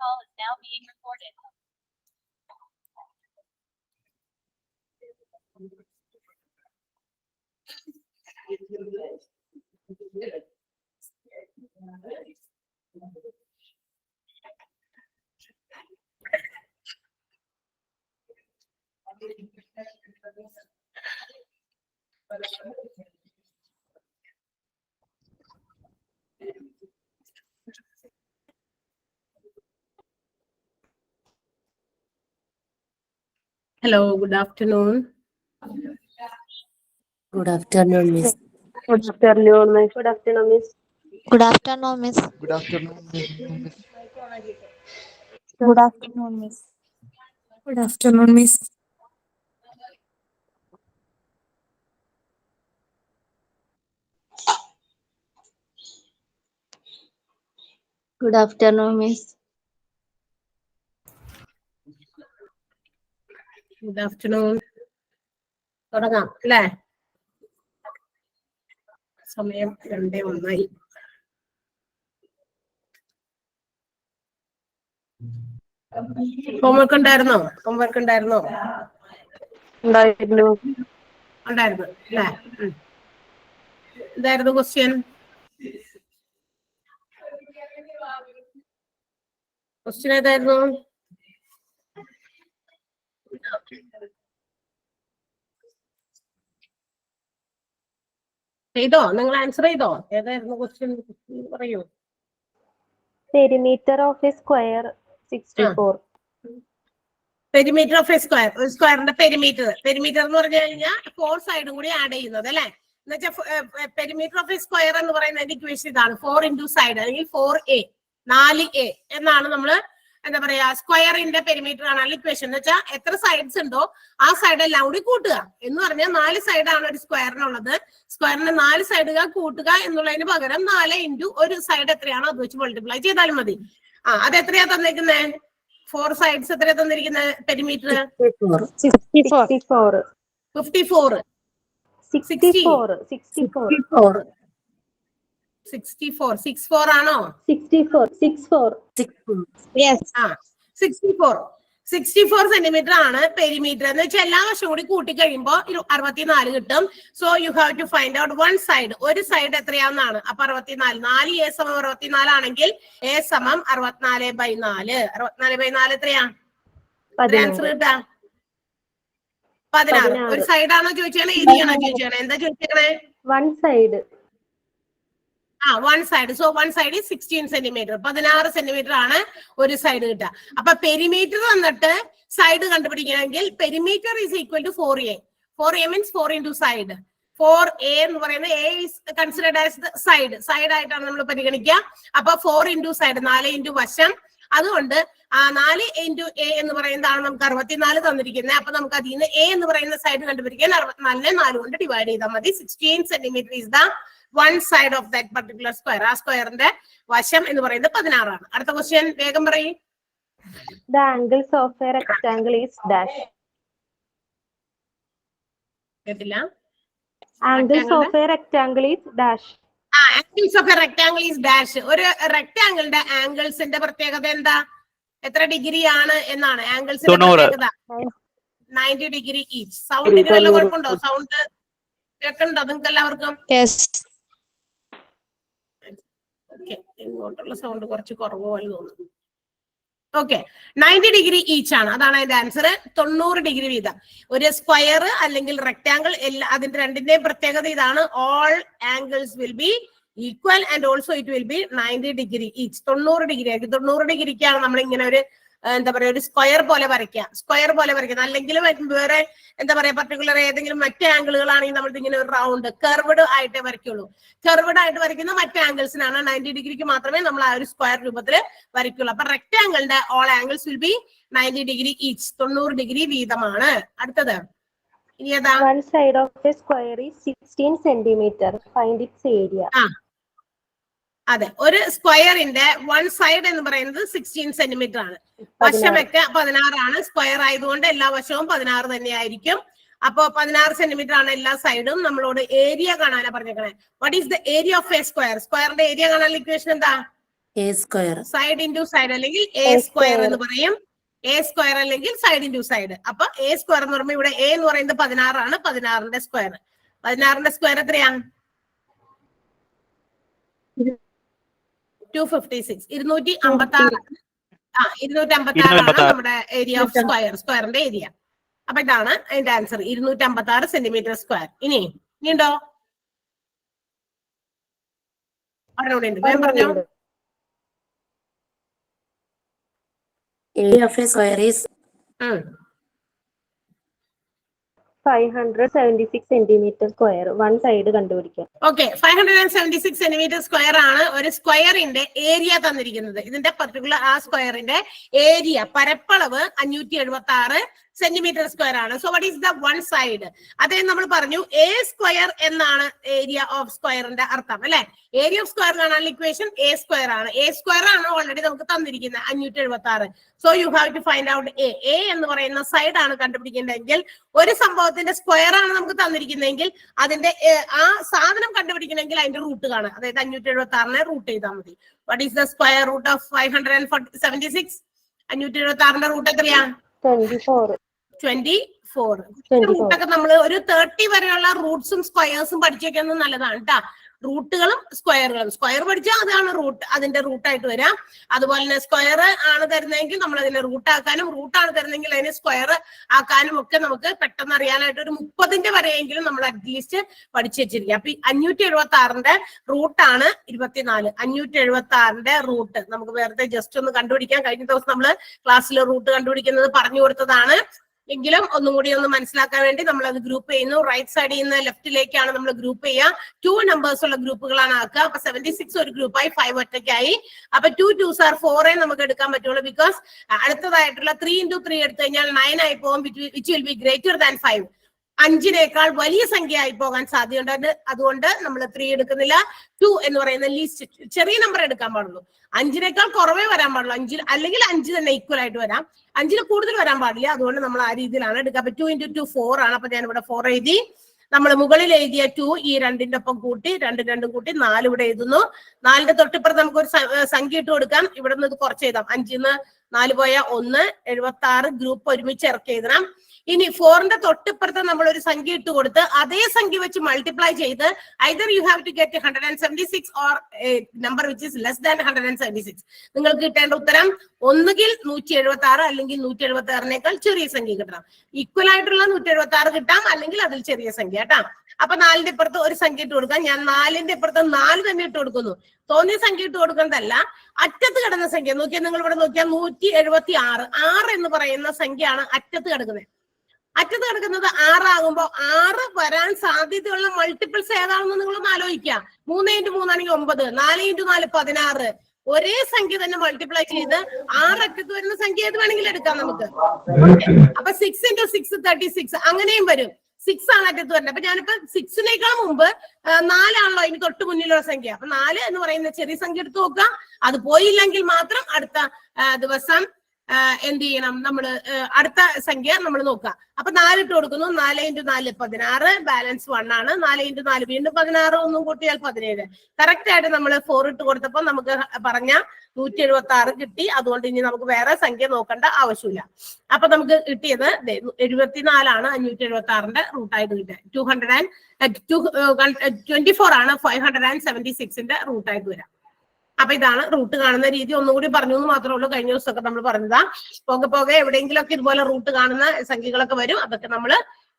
call is now being recorded. Hello, good afternoon. Good afternoon, Miss. Good afternoon, Miss. Good afternoon, Miss. Good afternoon, Miss. Good afternoon, Miss. Good afternoon, Miss. Good afternoon, Miss. Good afternoon, Miss. Good afternoon. തുടങ്ങാം അല്ലേ? സമയം 2:01. Homework ഉണ്ടായിരുന്നോ? ഉണ്ടായിരുന്നു. ഉണ്ടായിരുന്നു അല്ലേ? എന്തായിരുന്നു question? ഏതായിരുന്നു? ചെയ്തോ? നിങ്ങൾ ആൻസർ ചെയ്തോ? ഏതായിരുന്നു ക്വസ്റ്റ്യൻ? പറയൂ. Perimeter of a square 64. Perimeter of a square. ഒരു സ്ക്വയറിന്റെ പെരിമീറ്റർ എന്ന് പറഞ്ഞു കഴിഞ്ഞാൽ 4 സൈഡും കൂടി ആഡ് ചെയ്യുന്നത് അല്ലെ? എന്ന് വെച്ചാൽ പെരിമീറ്റർ ഓഫ് എ സ്ക്വയർ എന്ന് പറയുന്നതിന്റെ ഇക്വേഷൻ ഇതാണ്. 4 into സൈഡ് അല്ലെങ്കിൽ 4a 4a എന്നാണ് നമ്മള് എന്താ പറയാ സ്ക്വയറിന്റെ പെരിമീറ്റർ ആണ് ഇക്വേഷൻ. എന്ന് വെച്ചാൽ എത്ര സൈഡ്സ് ഉണ്ടോ ആ സൈഡ് എല്ലാം കൂടി കൂട്ടുക എന്ന് പറഞ്ഞാൽ 4 സൈഡാണ് ഒരു സ്ക്വയറിനുള്ളത്. സ്ക്വയറിന്റെ 4 സൈഡുകൾ കൂട്ടുക എന്നുള്ളതിന് പകരം 4 into ഒരു സൈഡ് എത്രയാണോ അത് വെച്ച് മൾട്ടിപ്ലൈ ചെയ്താലും മതി. അത് എത്രയാ തന്നിരിക്കുന്നത്? 4 സൈഡ്സ് എത്രയാ തന്നിരിക്കുന്നത്? പെരിമീറ്റർ 64. 64 ആണോ? 64. Yes. 64 സെന്റിമീറ്റർ ആണ് പെരിമീറ്റർ. എന്ന് വെച്ചാൽ എല്ലാ വശം കൂടി കൂട്ടി കഴിയുമ്പോ 64 കിട്ടും. So you have to find out one side. ഒരു സൈഡ് എത്രയാണെന്നാണ്. അപ്പൊ 64 4a = 64 ആണെങ്കിൽ a = 64/4. 64/4 എത്രയാ? ആൻസർ കിട്ടാ 16. ഒരു സൈഡാണോ ചോദിച്ചാണ് ഏരിയ ആണോ ചോദിച്ചാണ്? എന്താ ചോദിച്ചേ? One side. One side. So one side 16 centimetre. 16 centimetre ആണ് ഒരു സൈഡ് കിട്ടുക. അപ്പൊ പെരിമീറ്റർ വന്നിട്ട് സൈഡ് കണ്ടുപിടിക്കണമെങ്കിൽ perimeter is equal to 4a. 4a means 4 into side. 4a എന്ന് പറയുന്നത് a is considered as the side ആയിട്ടാണ് നമ്മൾ പരിഗണിക്കുക. അപ്പൊ 4 into സൈഡ് 4 into വശം. അതുകൊണ്ട് 4 into a എന്ന് പറയുന്നതാണ് നമുക്ക് 64 തന്നിരിക്കുന്നത്. അപ്പൊ നമുക്ക് അതിൽ നിന്ന് a എന്ന് പറയുന്ന സൈഡ് കണ്ടുപിടിക്കാൻ 64 4 കൊണ്ട് ഡിവൈഡ് ചെയ്താൽ മതി. 16 centimetre is the one side of that particular square. ആ സ്ക്വയറിന്റെ വശം എന്ന് പറയുന്നത് 16 ആണ്. അടുത്ത ക്വസ്റ്റ്യൻ വേഗം പറയും. The angles of a rectangle is dash. കേട്ടില്ല? Angles of a rectangle is dash. Angles of a rectangle is dash. ഒരു റെക്ടാംഗിളിന്റെ ആംഗിൾസിന്റെ പ്രത്യേകത എന്താ? എത്ര ഡിഗ്രി ആണ് എന്നാണ് ആംഗിൾസിന്റെ പ്രത്യേകത. 90 degree each. സൗണ്ടിന് വല്ല കുഴപ്പമുണ്ടോ? സൗണ്ട് കേൾക്കുന്നുണ്ടോ നിങ്ങൾക്ക് എല്ലാവർക്കും? Yes. ഇങ്ങോട്ടുള്ള സൗണ്ട് കുറച്ച് കുറവ് പോലെ തോന്നുന്നു. ഓക്കെ, 90 degree ഈച്ച് ആണ്. അതാണ് അതിന്റെ ആൻസർ. 90 ഡിഗ്രി വീതം ഒരു സ്ക്വയർ അല്ലെങ്കിൽ റെക്ടാംഗിൾ അതിന്റെ രണ്ടിന്റെയും പ്രത്യേകത ഇതാണ്. All angles will be equal and also it will be 90 degree each. 90 degree ആയിരിക്കും. 90 ഡിഗ്രിക്കാണ് നമ്മൾ ഇങ്ങനെ ഒരു എന്താ പറയാ ഒരു സ്ക്വയർ പോലെ വരയ്ക്കുക. അല്ലെങ്കിൽ വേറെ എന്താ പറയാ പർട്ടിക്കുലർ ഏതെങ്കിലും മറ്റ് ആംഗിളുകളാണെങ്കിൽ നമ്മൾ ഇങ്ങനെ ഒരു റൗണ്ട് കർവ്ഡ് ആയിട്ടേ വരയ്ക്കുള്ളൂ. കർവ്ഡ് ആയിട്ട് വരയ്ക്കുന്ന മറ്റ് ആംഗിൾസിനാണ് 90 ഡിഗ്രിക്ക് മാത്രമേ നമ്മൾ ആ ഒരു സ്ക്വയർ രൂപത്തിൽ വരയ്ക്കുള്ളൂ. അപ്പൊ റെക്ടാംഗിളിന്റെ all angles will be 90 degree each. 90 degree വീതമാണ്. അടുത്തത് ഇനി ഏതാ? One side of a square is 16 centimeter. Find its area. അതെ, ഒരു സ്ക്വയറിന്റെ വൺ സൈഡ് എന്ന് പറയുന്നത് 16 സെന്റിമീറ്റർ ആണ്. വശമൊക്കെ 16 ആണ്. സ്ക്വയർ ആയതുകൊണ്ട് എല്ലാ വശവും 16 തന്നെയായിരിക്കും. അപ്പൊ 16 സെന്റിമീറ്റർ ആണ് എല്ലാ സൈഡും. നമ്മളോട് ഏരിയ കാണാനാ പറഞ്ഞേക്കണേ. What is the area of a square? സ്ക്വയറിന്റെ ഏരിയ കാണാനുള്ള ഇക്വേഷൻ എന്താ? A square. Side into side അല്ലെങ്കിൽ എ സ്ക്വയർ എന്ന് പറയും. എ സ്ക്വയർ അല്ലെങ്കിൽ സൈഡ് ഇൻറ്റു സൈഡ്. അപ്പൊ എ സ്ക്വയർ എന്ന് പറയുമ്പോൾ ഇവിടെ എ എന്ന് പറയുന്നത് 16 ആണ്. 16ന്റെ സ്ക്വയർ. 16ന്റെ സ്ക്വയർ എത്രയാണ്? 256. 256. 256 ആണ് നമ്മുടെ ഏരിയ ഓഫ് സ്ക്വയറിന്റെ ഏരിയ. അപ്പൊ ഇതാണ് അതിന്റെ ആൻസർ, 256 സെന്റിമീറ്റർ സ്ക്വയർ. ഇനി ഉണ്ടോ? പറഞ്ഞോണ്ട് പറഞ്ഞോ. Area of a square is 576 centimeter square. One side കണ്ടുപിടിക്കാം. ഓക്കെ, 576 സെന്റിമീറ്റർ സ്ക്വയർ ആണ് ഒരു സ്ക്വയറിന്റെ ഏരിയ തന്നിരിക്കുന്നത്. ഇതിന്റെ പർട്ടിക്കുലർ ആ സ്ക്വയറിന്റെ ഏരിയ പരപ്പളവ് 576 സെന്റിമീറ്റർ സ്ക്വയർ ആണ്. So what is the one side? അതേ നമ്മൾ പറഞ്ഞു എ സ്ക്വയർ എന്നാണ് ഏരിയ ഓഫ് സ്ക്വയറിന്റെ അർത്ഥം അല്ലെ. ഏരിയ ഓഫ് സ്ക്വയർ കാണാനുള്ള ഇക്വേഷൻ എ സ്ക്വയർ ആണ്. എ സ്ക്വയർ ആണ് ഓൾറെഡി നമുക്ക് തന്നിരിക്കുന്നത് 576. So you have to find out a. A എന്ന് പറയുന്ന സൈഡ് ആണ് കണ്ടുപിടിക്കേണ്ടതെങ്കിൽ, ഒരു സംഭവത്തിന്റെ സ്ക്വയർ ആണ് നമുക്ക് തന്നിരിക്കുന്നതെങ്കിൽ അതിന്റെ ആ സാധനം കണ്ടുപിടിക്കണമെങ്കിൽ അതിന്റെ റൂട്ട് കാണാം. അതായത് 576നെ റൂട്ട് ചെയ്താൽ മതി. What is the square root of 576? 576ന്റെ റൂട്ട് എത്രയാ? 24. റൂട്ടൊക്കെ നമ്മൾ ഒരു 30 വരെയുള്ള റൂട്ട്സും സ്ക്വയേഴ്സും പഠിച്ചേക്കുന്നത് നല്ലതാണ് കേട്ടാ. റൂട്ടുകളും സ്ക്വയറുകളും. സ്ക്വയർ പഠിച്ചാൽ അതാണ് റൂട്ട്, അതിന്റെ റൂട്ടായിട്ട് വരാം. അതുപോലെ തന്നെ സ്ക്വയർ ആണ് തരുന്നതെങ്കിൽ നമ്മൾ അതിനെ റൂട്ടാക്കാനും, റൂട്ടാണ് തരുന്നതെങ്കിൽ അതിനെ സ്ക്വയർ ആക്കാനും ഒക്കെ നമുക്ക് പെട്ടെന്ന് അറിയാനായിട്ട് ഒരു 30ന്റെ വരെയെങ്കിലും നമ്മൾ അറ്റ്ലീസ്റ്റ് പഠിച്ചു വെച്ചിരിക്കുക. അപ്പൊ 576ന്റെ റൂട്ടാണ് 24. 576ന്റെ റൂട്ട് നമുക്ക് വെറുതെ ജസ്റ്റ് ഒന്ന് കണ്ടുപിടിക്കാം. കഴിഞ്ഞ ദിവസം നമ്മൾ ക്ലാസ്സിൽ റൂട്ട് കണ്ടുപിടിക്കുന്നത് പറഞ്ഞു കൊടുത്തതാണ്. എങ്കിലും ഒന്നും കൂടി ഒന്ന് മനസ്സിലാക്കാൻ വേണ്ടി നമ്മൾ അത് ഗ്രൂപ്പ് ചെയ്യുന്നു. റൈറ്റ് സൈഡിൽ നിന്ന് ലെഫ്റ്റിലേക്കാണ് നമ്മൾ ഗ്രൂപ്പ് ചെയ്യുക. 2 നമ്പേഴ്സ് ഉള്ള ഗ്രൂപ്പുകളാണ് ആക്കുക. അപ്പൊ 76 ഒരു ഗ്രൂപ്പായി, 5 ഒറ്റയ്ക്കായി. അപ്പൊ 2 2s are 4 നമുക്ക് എടുക്കാൻ പറ്റുള്ളൂ. ബിക്കോസ് അടുത്തതായിട്ടുള്ള 3 into 3 എടുത്തു കഴിഞ്ഞാൽ 9 ആയി പോകും, which will be greater than 5. 5നേക്കാൾ വലിയ സംഖ്യ ആയി പോകാൻ സാധ്യതയുണ്ട്. അതുകൊണ്ട് നമ്മൾ 3 എടുക്കുന്നില്ല. 2 എന്ന് പറയുന്ന ലീസ്റ്റ് ചെറിയ നമ്പർ എടുക്കാൻ പാടുള്ളൂ. 5നേക്കാൾ കുറവേ വരാൻ പാടുള്ളൂ. 5 അല്ലെങ്കിൽ 5 തന്നെ ഈക്വൽ ആയിട്ട് വരാം. 5ൽ കൂടുതൽ വരാൻ പാടില്ല. അതുകൊണ്ട് നമ്മൾ ആ രീതിയിലാണ് എടുക്കുക. അപ്പൊ 2 into 2 4 ആണ്. അപ്പൊ ഞാൻ ഇവിടെ 4 എഴുതി. നമ്മൾ മുകളിൽ എഴുതിയ 2 ഈ 2ന്റെ ഒപ്പം കൂട്ടി 2 കൂട്ടി 4 ഇവിടെ എഴുതുന്നു. 4ന്റെ തൊട്ടിപ്പുറത്ത് നമുക്ക് ഒരു സംഖ്യ ഇട്ട് കൊടുക്കാം. ഇവിടെ നിന്ന് ഇത് കുറച്ച് എഴുതാം. 5ന്ന് 4 പോയ 1, 76 ഗ്രൂപ്പ് ഒരുമിച്ച് ഇറക്കി എഴുതണം. ഇനി 4ന്റെ തൊട്ടിപ്പുറത്ത് നമ്മൾ ഒരു സംഖ്യ ഇട്ട് കൊടുത്ത് അതേ സംഖ്യ വെച്ച് മൾട്ടിപ്ലൈ ചെയ്ത് either you have to get 176 or a number which is less than 176. നിങ്ങൾക്ക് കിട്ടേണ്ട ഉത്തരം ഒന്നുകിൽ 176 അല്ലെങ്കിൽ 176നേക്കാൾ ചെറിയ സംഖ്യ കിട്ടണം. ഈക്വൽ ആയിട്ടുള്ള 176 കിട്ടാം, അല്ലെങ്കിൽ അതിൽ ചെറിയ സംഖ്യ കേട്ടാ. അപ്പൊ 4ന്റെ ഇപ്പുറത്ത് ഒരു സംഖ്യ ഇട്ട് കൊടുക്കാം. ഞാൻ 4ന്റെ ഇപ്പുറത്ത് 4 തന്നെ ഇട്ട് കൊടുക്കുന്നു. തോന്നിയ സംഖ്യ ഇട്ട് കൊടുക്കുന്നതല്ല, അറ്റത്ത് കിടന്ന സംഖ്യ നോക്കിയാൽ, നിങ്ങൾ ഇവിടെ നോക്കിയാൽ 176. 6 എന്ന് പറയുന്ന സംഖ്യയാണ് അറ്റത്ത് കിടക്കുന്നത്. അറ്റത്ത് കിടക്കുന്നത് 6 ആകുമ്പോൾ 6 വരാൻ സാധ്യതയുള്ള മൾട്ടിപ്പിൾസ് ഏതാണെന്ന് നിങ്ങളൊന്ന് ആലോചിക്കുക. 3 into 3 ആണെങ്കിൽ 9, 4 into 4 16. ഒരേ സംഖ്യ തന്നെ മൾട്ടിപ്ലൈ ചെയ്ത് 6 അറ്റത്ത് വരുന്ന സംഖ്യ ഏത് വേണമെങ്കിലും എടുക്കാം നമുക്ക്. അപ്പൊ 6 into 6 36 അങ്ങനെയും വരും. 6 ആണ് അറ്റത്ത് വരുന്നത്. അപ്പൊ ഞാനിപ്പോ 6നേക്കാൾ മുമ്പ് 4 ആണല്ലോ അതിന് തൊട്ട് മുന്നിലുള്ള സംഖ്യ. അപ്പൊ 4 എന്ന് പറയുന്ന ചെറിയ സംഖ്യ എടുത്ത് നോക്കുക. അത് പോയില്ലെങ്കിൽ മാത്രം അടുത്ത ദിവസം എന്ത് ചെയ്യണം, നമ്മള് അടുത്ത സംഖ്യ നമ്മൾ നോക്കുക. അപ്പൊ 4 ഇട്ട് കൊടുക്കുന്നു. 4 into 4 16, ബാലൻസ് 1 ആണ്. 4 into 4 വീണ്ടും 16, ഒന്നും കൂട്ടിയാൽ 17. കറക്റ്റ് ആയിട്ട് നമ്മൾ 4 ഇട്ട് കൊടുത്തപ്പോൾ നമുക്ക് പറഞ്ഞ 176 കിട്ടി. അതുകൊണ്ട് ഇനി നമുക്ക് വേറെ സംഖ്യ നോക്കേണ്ട ആവശ്യമില്ല. അപ്പൊ നമുക്ക് കിട്ടിയത് 74 ആണ് 576ന്റെ റൂട്ടായിട്ട് കിട്ടിയത്. 224 ആണ് 576ന്റെ റൂട്ടായിട്ട് വരാം. അപ്പൊ ഇതാണ് റൂട്ട് കാണുന്ന രീതി. ഒന്നുകൂടി പറഞ്ഞു എന്ന് മാത്രമേ ഉള്ളൂ. കഴിഞ്ഞ ദിവസമൊക്കെ നമ്മൾ പറഞ്ഞതാ. പോകെ എവിടെയെങ്കിലും ഒക്കെ ഇതുപോലെ റൂട്ട് കാണുന്ന സംഖ്യകളൊക്കെ വരും. അതൊക്കെ നമ്മൾ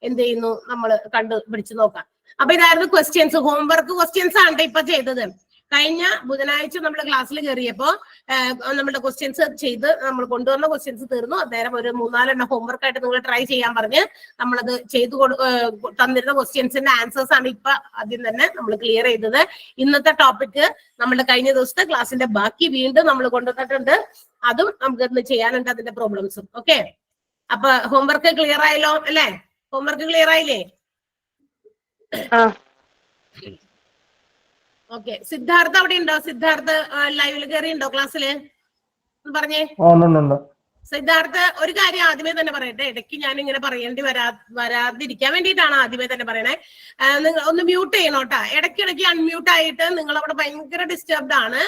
എന്ത് ചെയ്യുന്നു, നമ്മൾ കണ്ടുപിടിച്ച് നോക്കാം. അപ്പൊ ഇതായിരുന്നു ക്വസ്റ്റ്യൻസ്. ഹോംവർക്ക് ക്വസ്റ്റ്യൻസ് ആണ് ഇപ്പൊ ചെയ്തത്. കഴിഞ്ഞ ബുധനാഴ്ച നമ്മൾ ക്ലാസ്സിൽ കയറിയപ്പോ നമ്മുടെ ക്വസ്റ്റ്യൻസ് ചെയ്ത് നമ്മൾ കൊണ്ടുവന്ന ക്വസ്റ്റ്യൻസ് തീർന്നു. അന്നേരം ഒരു 3-4 ഹോംവർക്ക് ആയിട്ട് നിങ്ങൾ ട്രൈ ചെയ്യാൻ പറഞ്ഞ് നമ്മളത് ചെയ്തു തന്നിരുന്ന ക്വസ്റ്റ്യൻസിന്റെ ആൻസേഴ്സ് ആണ് ഇപ്പൊ ആദ്യം തന്നെ നമ്മൾ ക്ലിയർ ചെയ്തത്. ഇന്നത്തെ ടോപ്പിക് നമ്മുടെ കഴിഞ്ഞ ദിവസത്തെ ക്ലാസ്സിന്റെ ബാക്കി വീണ്ടും നമ്മൾ കൊണ്ടുവന്നിട്ടുണ്ട്. അതും നമുക്ക് ഇന്ന് ചെയ്യാനുണ്ട്, അതിന്റെ പ്രോബ്ലംസും. ഓക്കെ, അപ്പൊ ഹോംവർക്ക് ക്ലിയർ ആയല്ലോ അല്ലെ? ഹോംവർക്ക് ക്ലിയർ ആയില്ലേ? ഓക്കെ, സിദ്ധാർത്ഥ അവിടെ ഉണ്ടോ? സിദ്ധാർത്ഥ ലൈവിൽ കയറിയുണ്ടോ ക്ലാസ്സില്? പറഞ്ഞേ സിദ്ധാർത്ഥ. ഒരു കാര്യം ആദ്യമേ തന്നെ പറയട്ടെ, ഇടയ്ക്ക് ഞാൻ ഇങ്ങനെ പറയേണ്ടി വരാതിരിക്കാൻ വേണ്ടിയിട്ടാണ് ആദ്യമേ തന്നെ പറയണേ. നിങ്ങൾ ഒന്ന് മ്യൂട്ട് ചെയ്യണോട്ടാ. ഇടയ്ക്കിടയ്ക്ക് അൺമ്യൂട്ട് ആയിട്ട് നിങ്ങൾ അവിടെ ഭയങ്കര ഡിസ്റ്റർബ്ഡ് ആണ്.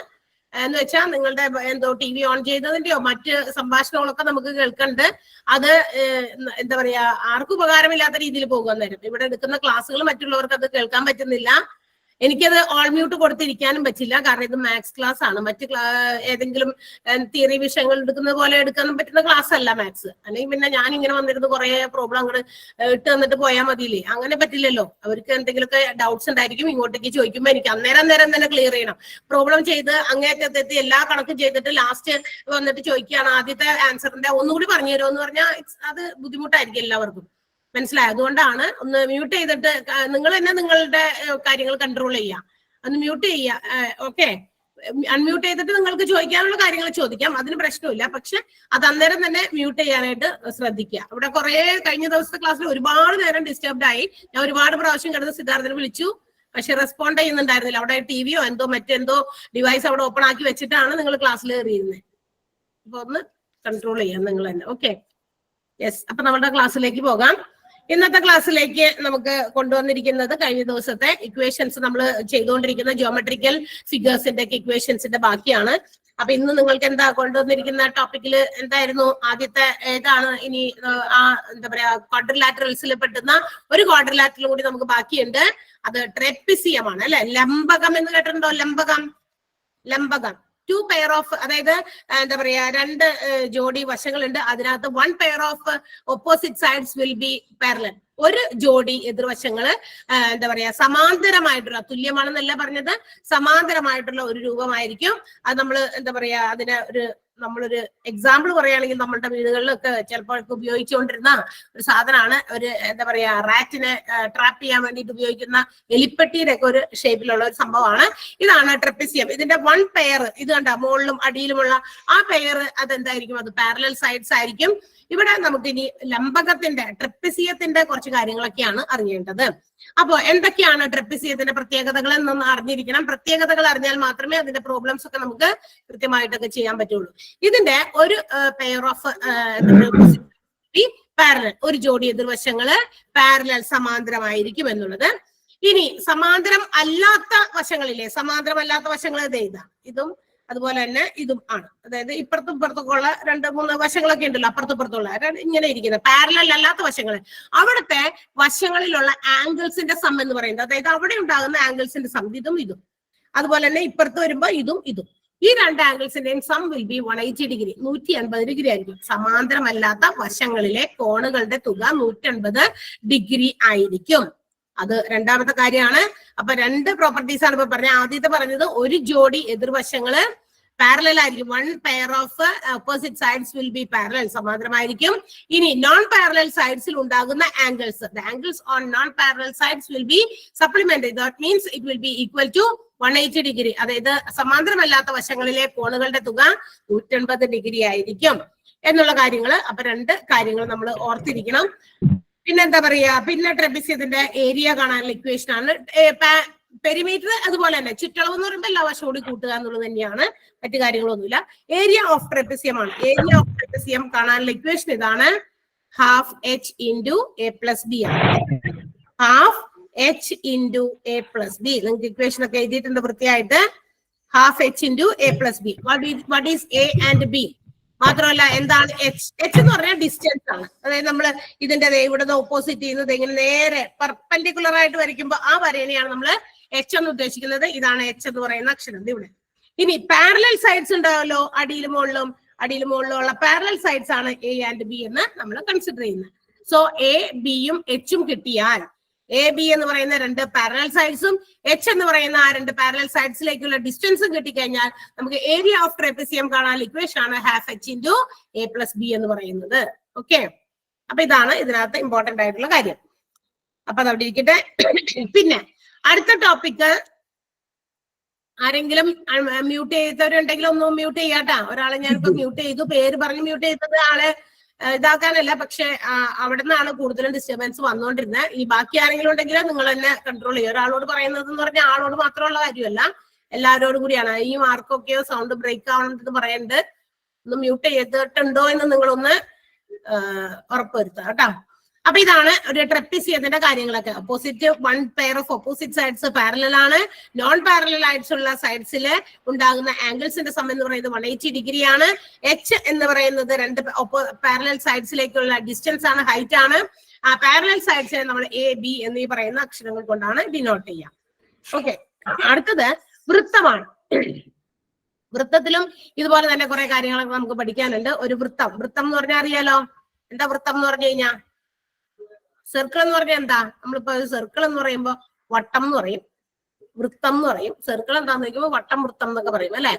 എന്ന് വെച്ചാൽ നിങ്ങളുടെ എന്തോ TV ഓൺ ചെയ്തതിന്റെയോ മറ്റ് സംഭാഷണങ്ങളൊക്കെ നമുക്ക് കേൾക്കണ്ട്. അത് എന്താ പറയാ, ആർക്കും ഉപകാരമില്ലാത്ത രീതിയിൽ പോകുക നേരം ഇവിടെ എടുക്കുന്ന ക്ലാസ്സുകൾ മറ്റുള്ളവർക്ക് അത് കേൾക്കാൻ പറ്റുന്നില്ല. എനിക്കത് ഓൾ മ്യൂട്ട് കൊടുത്തിരിക്കാനും പറ്റില്ല, കാരണം ഇത് മാത്സ് ക്ലാസ് ആണ്. മറ്റ് ഏതെങ്കിലും തിയറി വിഷയങ്ങൾ എടുക്കുന്ന പോലെ എടുക്കാനും പറ്റുന്ന ക്ലാസ് അല്ല മാത്സ്. അല്ലെങ്കിൽ പിന്നെ ഞാൻ ഇങ്ങനെ വന്നിരുന്ന് കുറെ പ്രോബ്ലം അങ്ങോട്ട് ഇട്ട് തന്നിട്ട് പോയാൽ മതിയില്ലേ? അങ്ങനെ പറ്റില്ലല്ലോ. അവർക്ക് എന്തെങ്കിലുമൊക്കെ ഡൗട്ട്സ് ഉണ്ടായിരിക്കും, ഇങ്ങോട്ടേക്ക് ചോദിക്കുമ്പോൾ എനിക്ക് അന്നേരം തന്നെ ക്ലിയർ ചെയ്യണം. പ്രോബ്ലം ചെയ്ത് അങ്ങേറ്റത്തെത്തി എല്ലാ കണക്കും ചെയ്തിട്ട് ലാസ്റ്റ് വന്നിട്ട് ചോദിക്കുകയാണ് ആദ്യത്തെ ആൻസറിന്റെ ഒന്നുകൂടി പറഞ്ഞു തരുമോ എന്ന് പറഞ്ഞാൽ അത് ബുദ്ധിമുട്ടായിരിക്കും എല്ലാവർക്കും. മനസ്സിലായോ? അതുകൊണ്ടാണ് ഒന്ന് മ്യൂട്ട് ചെയ്തിട്ട് നിങ്ങൾ തന്നെ നിങ്ങളുടെ കാര്യങ്ങൾ കൺട്രോൾ ചെയ്യുക. ഒന്ന് മ്യൂട്ട് ചെയ്യുക. ഓക്കെ, അൺമ്യൂട്ട് ചെയ്തിട്ട് നിങ്ങൾക്ക് ചോദിക്കാനുള്ള കാര്യങ്ങൾ ചോദിക്കാം, അതിന് പ്രശ്നമില്ല. പക്ഷെ അത് അന്നേരം തന്നെ മ്യൂട്ട് ചെയ്യാനായിട്ട് ശ്രദ്ധിക്കുക. ഇവിടെ കുറെ കഴിഞ്ഞ ദിവസത്തെ ക്ലാസ്സിൽ ഒരുപാട് നേരം ഡിസ്റ്റർബ്ഡ് ആയി. ഞാൻ ഒരുപാട് പ്രാവശ്യം കിടന്ന് സിദ്ധാർത്ഥനെ വിളിച്ചു, പക്ഷെ റെസ്പോണ്ട് ചെയ്യുന്നുണ്ടായിരുന്നില്ല. അവിടെ TV എന്തോ മറ്റെന്തോ ഡിവൈസ് അവിടെ ഓപ്പൺ ആക്കി വെച്ചിട്ടാണ് നിങ്ങൾ ക്ലാസ്സിൽ കയറിയിരുന്നത്. അപ്പൊ ഒന്ന് കൺട്രോൾ ചെയ്യാം നിങ്ങൾ തന്നെ. Okay, yes. അപ്പൊ നമ്മുടെ ക്ലാസ്സിലേക്ക് പോകാം. ഇന്നത്തെ ക്ലാസ്സിലേക്ക് നമുക്ക് കൊണ്ടുവന്നിരിക്കുന്നത് കഴിഞ്ഞ ദിവസത്തെ ഇക്വേഷൻസ് നമ്മൾ ചെയ്തുകൊണ്ടിരിക്കുന്ന ജിയോമെട്രിക്കൽ ഫിഗേഴ്സിന്റെ ഒക്കെ ഇക്വേഷൻസിന്റെ ബാക്കിയാണ്. അപ്പൊ ഇന്ന് നിങ്ങൾക്ക് എന്താ കൊണ്ടുവന്നിരിക്കുന്ന ടോപ്പിക്കിൽ എന്തായിരുന്നു? ആദ്യത്തെ ഏതാണ്? ഇനി എന്താ പറയാ, ക്വാഡ്രിലാറ്ററൽസിൽ പെട്ടുന്ന ഒരു ക്വാഡ്രിലാറ്ററൽ കൂടി നമുക്ക് ബാക്കിയുണ്ട്. അത് ട്രെപ്പിസിയം ആണ് അല്ലെ? ലംബകം എന്ന് കേട്ടിട്ടുണ്ടോ? ലംബകം 2 പെയർ ഓഫ്, അതായത് എന്താ പറയാ, 2 ജോഡി വശങ്ങളുണ്ട്. അതിനകത്ത് 1 pair of opposite sides will be parallel. ഒരു ജോഡി എതിർവശങ്ങള് എന്താ പറയാ സമാന്തരമായിട്ടുള്ള, തുല്യമാണെന്നല്ല പറഞ്ഞത്, സമാന്തരമായിട്ടുള്ള ഒരു രൂപമായിരിക്കും. അത് നമ്മൾ എന്താ പറയാ, അതിന് നമ്മളൊരു എക്സാമ്പിൾ പറയുകയാണെങ്കിൽ നമ്മളുടെ വീടുകളിലൊക്കെ ചിലപ്പോൾ ഉപയോഗിച്ചുകൊണ്ടിരുന്ന ഒരു സാധനമാണ്. ഒരു എന്താ പറയാ, റാറ്റിനെ ട്രാപ്പ് ചെയ്യാൻ വേണ്ടിയിട്ട് ഉപയോഗിക്കുന്ന എലിപ്പെട്ടിയുടെ ഒക്കെ ഒരു ഷേപ്പിലുള്ള ഒരു സംഭവമാണ്. ഇതാണ് ട്രെപ്പിസിയം. ഇതിന്റെ 1 പെയർ, ഇത് കണ്ട മുകളിലും അടിയിലുമുള്ള ആ പെയർ, അതെന്തായിരിക്കും? അത് പാരലൽ സൈഡ്സ് ആയിരിക്കും. ഇവിടെ നമുക്ക് ഇനി ലംബകത്തിന്റെ, ട്രെപ്പിസിയത്തിന്റെ കുറച്ച് കാര്യങ്ങളൊക്കെയാണ് അറിയേണ്ടത്. അപ്പോ എന്തൊക്കെയാണ് ട്രെപ്പിസിയത്തിന്റെ പ്രത്യേകതകൾ എന്നൊന്ന് അറിഞ്ഞിരിക്കണം. പ്രത്യേകതകൾ അറിഞ്ഞാൽ മാത്രമേ അതിന്റെ പ്രോബ്ലംസ് ഒക്കെ നമുക്ക് കൃത്യമായിട്ടൊക്കെ ചെയ്യാൻ പറ്റുള്ളൂ. ഇതിന്റെ ഒരു പെയർ ഓഫ് പാരലൽ, ഒരു ജോഡി എതിർവശങ്ങള് പാരലൽ, സമാന്തരമായിരിക്കും എന്നുള്ളത്. ഇനി സമാന്തരം അല്ലാത്ത വശങ്ങളിലെ, സമാന്തരം അല്ലാത്ത വശങ്ങൾ ഇതാ, ഇതും അതുപോലെ തന്നെ ഇതും ആണ്. അതായത് ഇപ്പുറത്തും ഇപ്പുറത്തൊക്കെ ഉള്ള 2-3 വശങ്ങളൊക്കെ ഉണ്ടല്ലോ, അപ്പുറത്തുള്ള ഇങ്ങനെ ഇരിക്കുന്ന പാരലൽ അല്ലാത്ത വശങ്ങൾ, അവിടുത്തെ വശങ്ങളിലുള്ള ആംഗിൾസിന്റെ സം എന്ന് പറയുന്നത്, അതായത് അവിടെ ഉണ്ടാകുന്ന ആംഗിൾസിന്റെ സം, ഇതും അതുപോലെ തന്നെ ഇപ്പുറത്ത് വരുമ്പോ ഇതും ഈ 2 ആംഗിൾസിന്റെയും sum will be 180 degree, 180 degree ആയിരിക്കും. സമാന്തരമല്ലാത്ത വശങ്ങളിലെ കോണുകളുടെ തുക 180 ഡിഗ്രി ആയിരിക്കും. അത് രണ്ടാമത്തെ കാര്യമാണ്. അപ്പൊ 2 പ്രോപ്പർട്ടീസ് ആണ് ഇപ്പൊ പറഞ്ഞത്. ആദ്യത്തെ പറഞ്ഞത് ഒരു ജോഡി എതിർവശങ്ങള് പാരലൽ ആയിരിക്കും. 1 pair of opposite sides will be parallel, സമാന്തരമായിരിക്കും. ഇനി നോൺ പാരലൽ സൈഡ്സിൽ ഉണ്ടാകുന്ന angles, the angles on non parallel sides will be supplementary. That means it will be equal to 180 degree. അതായത് സമാന്തരമല്ലാത്ത വശങ്ങളിലെ കോണുകളുടെ തുക 180 ഡിഗ്രി ആയിരിക്കും എന്നുള്ള കാര്യങ്ങൾ. അപ്പൊ 2 കാര്യങ്ങൾ നമ്മൾ ഓർത്തിരിക്കണം. പിന്നെന്താ പറയാ, പിന്നെ ട്രെപ്പിസിയത്തിന്റെ ഏരിയ കാണാനുള്ള ഇക്വേഷൻ ആണ്. പെരിമീറ്റർ അതുപോലെ തന്നെ, ചുറ്റളവ് എന്ന് പറയുമ്പോൾ എല്ലാ വശം കൂടി കൂട്ടുക എന്നുള്ളത് തന്നെയാണ്, മറ്റു കാര്യങ്ങളൊന്നുമില്ല. ഏരിയ ഓഫ് ട്രെപ്പിസിയം ആണ്. ഏരിയ ഓഫ് ട്രെപ്പിസിയം കാണാനുള്ള ഇക്വേഷൻ ഇതാണ്, half h into a plus b ആണ്. Half h into a plus b. നിങ്ങൾക്ക് ഇക്വേഷൻ ഒക്കെ എഴുതിയിട്ടുണ്ട് വൃത്തിയായിട്ട്. Half h into a plus b. What is a and b? മാത്രമല്ല എന്താണ് h എന്ന് പറഞ്ഞാൽ ഡിസ്റ്റൻസ് ആണ്. അതായത് നമ്മൾ ഇതിന്റെ ഇവിടെ ഓപ്പോസിറ്റ് ചെയ്യുന്നത് ഇങ്ങനെ നേരെ പെർപെൻഡിക്കുലർ ആയിട്ട് വരയ്ക്കുമ്പോൾ ആ വരേനെയാണ് നമ്മൾ h എന്ന് ഉദ്ദേശിക്കുന്നത്. ഇതാണ് h എന്ന് പറയുന്ന അക്ഷരം ഇവിടെ. ഇനി പാരലൽ സൈഡ്സ് ഉണ്ടാവല്ലോ, അടിയിലും മുകളിലും ഉള്ള പാരലൽ സൈഡ്സ് ആണ് a ആൻഡ് b എന്ന് നമ്മൾ കൺസിഡർ ചെയ്യുന്നത്. സോ a b-യും h-ഉം കിട്ടിയാൽ, എ ബി എന്ന് പറയുന്ന 2 പാരലൽ സൈഡ്സും h എന്ന് പറയുന്ന ആ 2 പാരലൽ സൈഡ്സിലേക്കുള്ള ഡിസ്റ്റൻസും കിട്ടിക്കഴിഞ്ഞാൽ നമുക്ക് ഏരിയ ഓഫ് ട്രെപ്പിസിയം കാണാൻ ഇക്വേഷൻ ആണ് half h into a plus b എന്ന് പറയുന്നത്. ഓക്കെ, അപ്പൊ ഇതാണ് ഇതിനകത്ത് ഇമ്പോർട്ടന്റ് ആയിട്ടുള്ള കാര്യം. അപ്പൊ അതവിടെ ഇരിക്കട്ടെ. പിന്നെ അടുത്ത ടോപ്പിക്ക്, ആരെങ്കിലും മ്യൂട്ട് ചെയ്തവരുണ്ടെങ്കിൽ ഒന്ന് മ്യൂട്ട് ചെയ്യാട്ടാ. ഒരാളെ ഞാനിപ്പോ മ്യൂട്ട് ചെയ്തു, പേര് പറഞ്ഞ് മ്യൂട്ട് ചെയ്തത് ആളെ ഇതാക്കാനല്ല, പക്ഷെ അവിടെ നിന്നാണ് കൂടുതലും ഡിസ്റ്റർബൻസ് വന്നുകൊണ്ടിരുന്നത്. ഈ ബാക്കി ആരെങ്കിലും ഉണ്ടെങ്കിൽ നിങ്ങൾ തന്നെ കൺട്രോൾ ചെയ്യുക. ഒരാളോട് പറയുന്നത് എന്ന് പറഞ്ഞാൽ ആളോട് മാത്രമുള്ള കാര്യമല്ല, എല്ലാവരോടും കൂടിയാണ്. ഈ മാർക്കൊക്കെയോ സൗണ്ട് ബ്രേക്ക് ആവണമെന്ന് പറയുന്നുണ്ട്. ഒന്ന് മ്യൂട്ട് ചെയ്തിട്ടുണ്ടോ എന്ന് നിങ്ങളൊന്ന് ഉറപ്പുവരുത്തുക കേട്ടോ. അപ്പൊ ഇതാണ് ഒരു ട്രപ്പിസിയത്തിന്റെ കാര്യങ്ങളൊക്കെ. Opposite one pair of opposite sides parallel ആണ്. നോൺ പാരലൽ ആയിട്ടുള്ള സൈഡ്സിൽ ഉണ്ടാകുന്ന ആംഗിൾസിന്റെ സം എന്ന് പറയുന്നത് 180 ഡിഗ്രി ആണ്. എച്ച് എന്ന് പറയുന്നത് രണ്ട് പാരലൽ സൈഡ്സിലേക്കുള്ള ഡിസ്റ്റൻസ് ആണ്, ഹൈറ്റ് ആണ്. ആ പാരലൽ സൈഡ്സിനെ നമ്മൾ എ ബി എന്നീ പറയുന്ന അക്ഷരങ്ങൾ കൊണ്ടാണ് ഡിനോട്ട് ചെയ്യുക. ഓക്കെ, അടുത്തത് വൃത്തമാണ്. വൃത്തത്തിലും ഇതുപോലെ തന്നെ കുറെ കാര്യങ്ങളൊക്കെ നമുക്ക് പഠിക്കാനുണ്ട്. ഒരു വൃത്തം എന്ന് പറഞ്ഞാൽ അറിയാലോ, എന്താ വൃത്തം എന്ന് പറഞ്ഞു കഴിഞ്ഞാൽ? സർക്കിൾ എന്ന് പറഞ്ഞാൽ എന്താ? നമ്മളിപ്പോ സർക്കിൾ എന്ന് പറയുമ്പോ വട്ടം എന്ന് പറയും, വൃത്തം എന്ന് പറയും. സർക്കിൾ എന്താന്ന് ചോദിക്കുമ്പോൾ വട്ടം, വൃത്തം എന്നൊക്കെ പറയും അല്ലെ.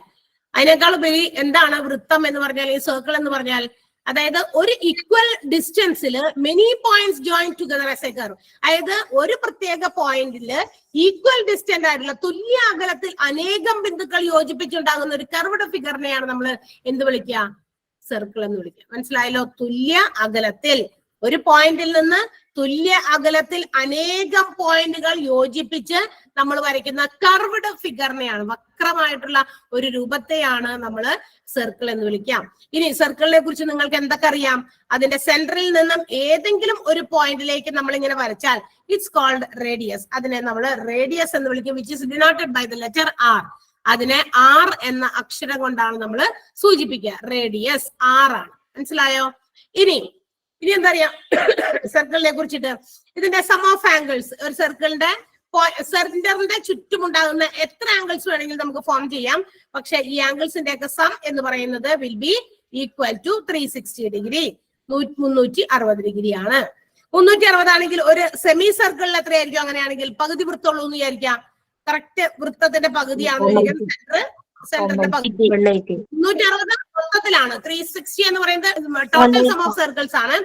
അതിനേക്കാൾ ഉപരി എന്താണ് വൃത്തം എന്ന് പറഞ്ഞാൽ, ഈ സർക്കിൾ എന്ന് പറഞ്ഞാൽ അതായത് ഒരു ഈക്വൽ ഡിസ്റ്റൻസിൽ many points join together as a curve. അതായത് ഒരു പ്രത്യേക പോയിന്റില് ഈക്വൽ ഡിസ്റ്റന്റ് ആയിട്ടുള്ള തുല്യ അകലത്തിൽ അനേകം ബിന്ദുക്കൾ യോജിപ്പിച്ചുണ്ടാകുന്ന ഒരു കർവ്ഡ് ഫിഗറിനെയാണ് നമ്മൾ എന്ത് വിളിക്കുക? സർക്കിൾ എന്ന് വിളിക്കുക. മനസ്സിലായല്ലോ? തുല്യ അകലത്തിൽ ഒരു പോയിന്റിൽ നിന്ന് തുല്യ അകലത്തിൽ അനേകം പോയിന്റുകൾ യോജിപ്പിച്ച് നമ്മൾ വരയ്ക്കുന്ന കർവ്ഡ് ഫിഗറിനെയാണ്, വക്രമായിട്ടുള്ള ഒരു രൂപത്തെയാണ് നമ്മൾ സർക്കിൾ എന്ന് വിളിക്കാം. ഇനി സർക്കിളിനെ കുറിച്ച് നിങ്ങൾക്ക് എന്തൊക്കെ അറിയാം? അതിന്റെ സെന്ററിൽ നിന്നും ഏതെങ്കിലും ഒരു പോയിന്റിലേക്ക് നമ്മൾ ഇങ്ങനെ വരച്ചാൽ ഇറ്റ്സ് കോൾഡ് റേഡിയസ്. അതിനെ നമ്മൾ റേഡിയസ് എന്ന് വിളിക്കും, which is denoted by the letter R. അതിനെ ആർ എന്ന അക്ഷരം കൊണ്ടാണ് നമ്മൾ സൂചിപ്പിക്കുക. റേഡിയസ് ആർ ആണ്. മനസ്സിലായോ? ഇനി എന്താ അറിയാം സർക്കിളിനെ കുറിച്ചിട്ട്? ഇതിന്റെ സം ഓഫ് ആംഗിൾസ്, ഒരു സർക്കിളിന്റെ സെന്ററിന്റെ ചുറ്റുമുണ്ടാകുന്ന എത്ര ആംഗിൾസ് വേണമെങ്കിലും നമുക്ക് ഫോം ചെയ്യാം. പക്ഷെ ഈ ആംഗിൾസിന്റെ ഒക്കെ സം എന്ന് പറയുന്നത് will be equal to 360 degree, 360 degree ആണ്. 360 ആണെങ്കിൽ ഒരു സെമി സർക്കിളിൽ എത്രയായിരിക്കും? അങ്ങനെയാണെങ്കിൽ പകുതി വൃത്തമുള്ളൂ എന്ന് വിചാരിക്കാം. കറക്റ്റ് വൃത്തത്തിന്റെ പകുതിയാണ് സെന്ററിന്റെ പകുതി. 360 മൊത്തത്തിലാണ്. 360 എന്ന് പറയുന്നത് ടോട്ടൽ സം ഓഫ് സർക്കിൾസ് ആണ്.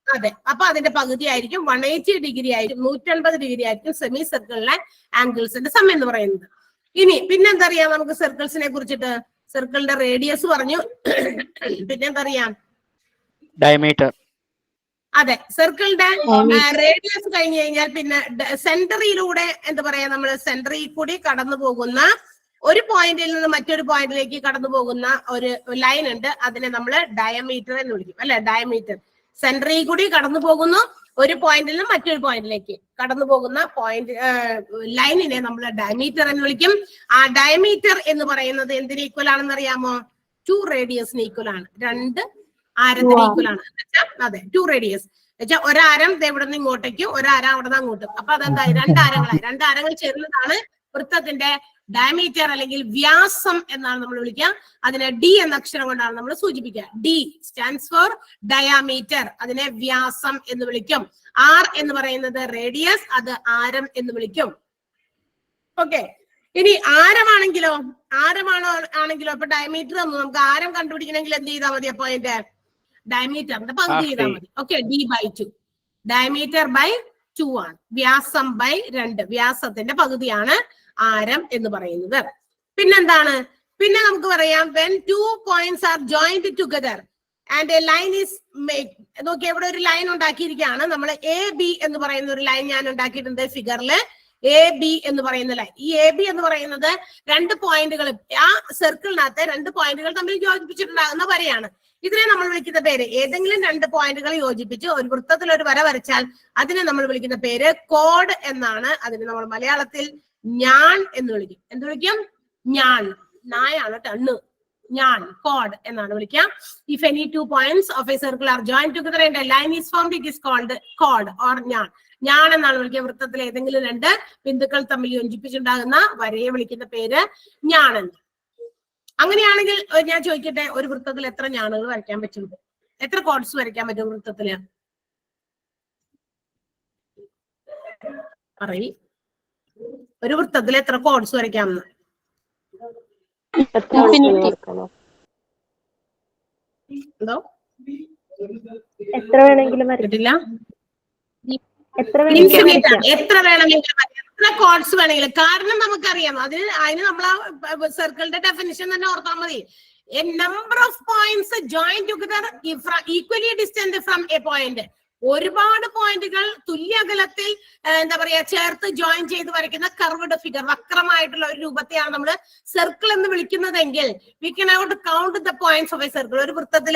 അതെ, അപ്പൊ അതിന്റെ പകുതി ആയിരിക്കും 180 ഡിഗ്രി ആയിരിക്കും, 180 ഡിഗ്രി ആയിരിക്കും സെമി സർക്കിളിലെ ആംഗിൾസിന്റെ സം എന്ന് പറയുന്നത്. ഇനി പിന്നെന്താ അറിയാം നമുക്ക് സർക്കിൾസിനെ കുറിച്ചിട്ട്? സർക്കിളിന്റെ റേഡിയസ് പറഞ്ഞു, പിന്നെന്താ അറിയാം? ഡയമീറ്റർ. അതെ, സർക്കിളിന്റെ റേഡിയസ് കഴിഞ്ഞു കഴിഞ്ഞാൽ പിന്നെ സെന്ററിലൂടെ എന്താ പറയാ, നമ്മൾ സെന്ററിൽ കൂടി കടന്നു പോകുന്ന ഒരു പോയിന്റിൽ നിന്ന് മറ്റൊരു പോയിന്റിലേക്ക് കടന്നു പോകുന്ന ഒരു ലൈൻ ഉണ്ട്. അതിനെ നമ്മൾ ഡയമീറ്റർ എന്ന് വിളിക്കും അല്ലെ. ഡയമീറ്റർ സെന്ററിൽ കൂടി കടന്നു പോകുന്നു, ഒരു പോയിന്റിൽ നിന്ന് മറ്റൊരു പോയിന്റിലേക്ക് കടന്നു പോകുന്ന പോയിന്റ് ലൈനിനെ നമ്മൾ ഡയമീറ്റർ എന്ന് വിളിക്കും. ആ ഡയമീറ്റർ എന്ന് പറയുന്നത് എന്തിന് ഈക്വൽ ആണെന്ന് അറിയാമോ? 2 റേഡിയസിന് ഈക്വൽ ആണ്. 2 ആരത്തിന് ഈക്വൽ ആണ്. അതെ, 2 റേഡിയസ് വെച്ചാൽ ഒരാരം ഇവിടെ നിന്ന് ഇങ്ങോട്ടേക്കും, ഒരാരം അവിടെ നിന്ന് അങ്ങോട്ടും. അപ്പൊ അതെന്തായി? 2 ആരങ്ങളായി. 2 ആരങ്ങൾ ചേർന്നതാണ് വൃത്തത്തിന്റെ ഡയമീറ്റർ അല്ലെങ്കിൽ വ്യാസം എന്നാണ് നമ്മൾ വിളിക്കുക. അതിനെ ഡി എന്ന അക്ഷരം കൊണ്ടാണ് നമ്മൾ സൂചിപ്പിക്കുക. D stands for diameter. അതിനെ വ്യാസം എന്ന് വിളിക്കും. ആർ എന്ന് പറയുന്നത് റേഡിയസ്, അത് ആരം എന്ന് വിളിക്കും. ഓക്കെ, ഇനി ആരമാണെങ്കിലോ ഇപ്പൊ ഡയമീറ്റർ തന്നു, നമുക്ക് ആരം കണ്ടുപിടിക്കണമെങ്കിൽ എന്ത് ചെയ്താൽ മതി? അപ്പൊ അതിന്റെ ഡയമീറ്ററിന്റെ പകുതി ചെയ്താൽ മതി. Okay, d/2. ഡയമീറ്റർ ബൈ 2 ആണ്. വ്യാസം ബൈ 2. വ്യാസത്തിന്റെ പകുതിയാണ് ആരം എന്ന് പറയുന്നത്. പിന്നെന്താണ്? പിന്നെ നമുക്ക് പറയാം when 2 points are joined together and a line is made. നോക്കി, ഇവിടെ ഒരു ലൈൻ ഉണ്ടാക്കിയിരിക്കുകയാണ്. നമ്മൾ AB എന്ന് പറയുന്ന ഒരു ലൈൻ ഞാൻ ഉണ്ടാക്കിയിട്ടുണ്ട് ഫിഗറില്. AB എന്ന് പറയുന്ന ലൈൻ. ഈ AB എന്ന് പറയുന്നത് 2 പോയിന്റുകൾ, ആ സർക്കിളിനകത്ത് 2 പോയിന്റുകൾ തമ്മിൽ യോജിപ്പിച്ചിട്ടുണ്ടാകുന്ന വരയാണ്. ഇതിനെ നമ്മൾ വിളിക്കുന്ന പേര്, ഏതെങ്കിലും 2 പോയിന്റുകൾ യോജിപ്പിച്ച് ഒരു വൃത്തത്തിൽ ഒരു വര വരച്ചാൽ അതിനെ നമ്മൾ വിളിക്കുന്ന പേര് കോഡ് എന്നാണ്. അതിന് നമ്മൾ മലയാളത്തിൽ ഞാൻ എന്ന് വിളിക്കും. എന്ത് വിളിക്കും? ഞാൻ. നായാണ് ടണ്ണ്. ഞാൻ, കോഡ് എന്നാണ് വിളിക്കുക. If any 2 points of a circle are joined together and a line is formed, it is called chord or ഞാൻ. ഞാൻ എന്നാണ് വിളിക്കുക. വൃത്തത്തിൽ ഏതെങ്കിലും 2 ബിന്ദുക്കൾ തമ്മിൽ യോജിപ്പിച്ചുണ്ടാകുന്ന വരയെ വിളിക്കുന്ന പേര് ഞാനെന്ന്. അങ്ങനെയാണെങ്കിൽ ഞാൻ ചോദിക്കട്ടെ, ഒരു വൃത്തത്തിൽ എത്ര ഞാണുകൾ വരയ്ക്കാൻ പറ്റും? എത്ര കോഡ്സ് വരയ്ക്കാൻ പറ്റും വൃത്തത്തില്? പറയ്, ഒരു വൃത്തത്തിൽ എത്ര കോഡ്സ് വരയ്ക്കാമെന്ന്? എന്തോ? എത്ര വേണമെങ്കിലും കേട്ടില്ല. എത്ര വേണമെങ്കിലും എത്ര കോഡ്സ് വേണമെങ്കിലും. കാരണം നമുക്കറിയാം, അതിന് നമ്മൾ ആ സർക്കിളിന്റെ ഡെഫിനിഷൻ തന്നെ ഓർത്താൽ മതി. A number of points join together equally distant from A point. ഒരുപാട് പോയിന്റുകൾ തുല്യ അകലത്തിൽ എന്താ പറയാ ചേർത്ത് ജോയിൻ ചെയ്ത് വരയ്ക്കുന്ന കർവ്ഡ് ഫിഗർ, വക്രമായിട്ടുള്ള ഒരു രൂപത്തെയാണ് നമ്മൾ സർക്കിൾ എന്ന് വിളിക്കുന്നതെങ്കിൽ we can out count the points of a circle. ഒരു വൃത്തത്തിൽ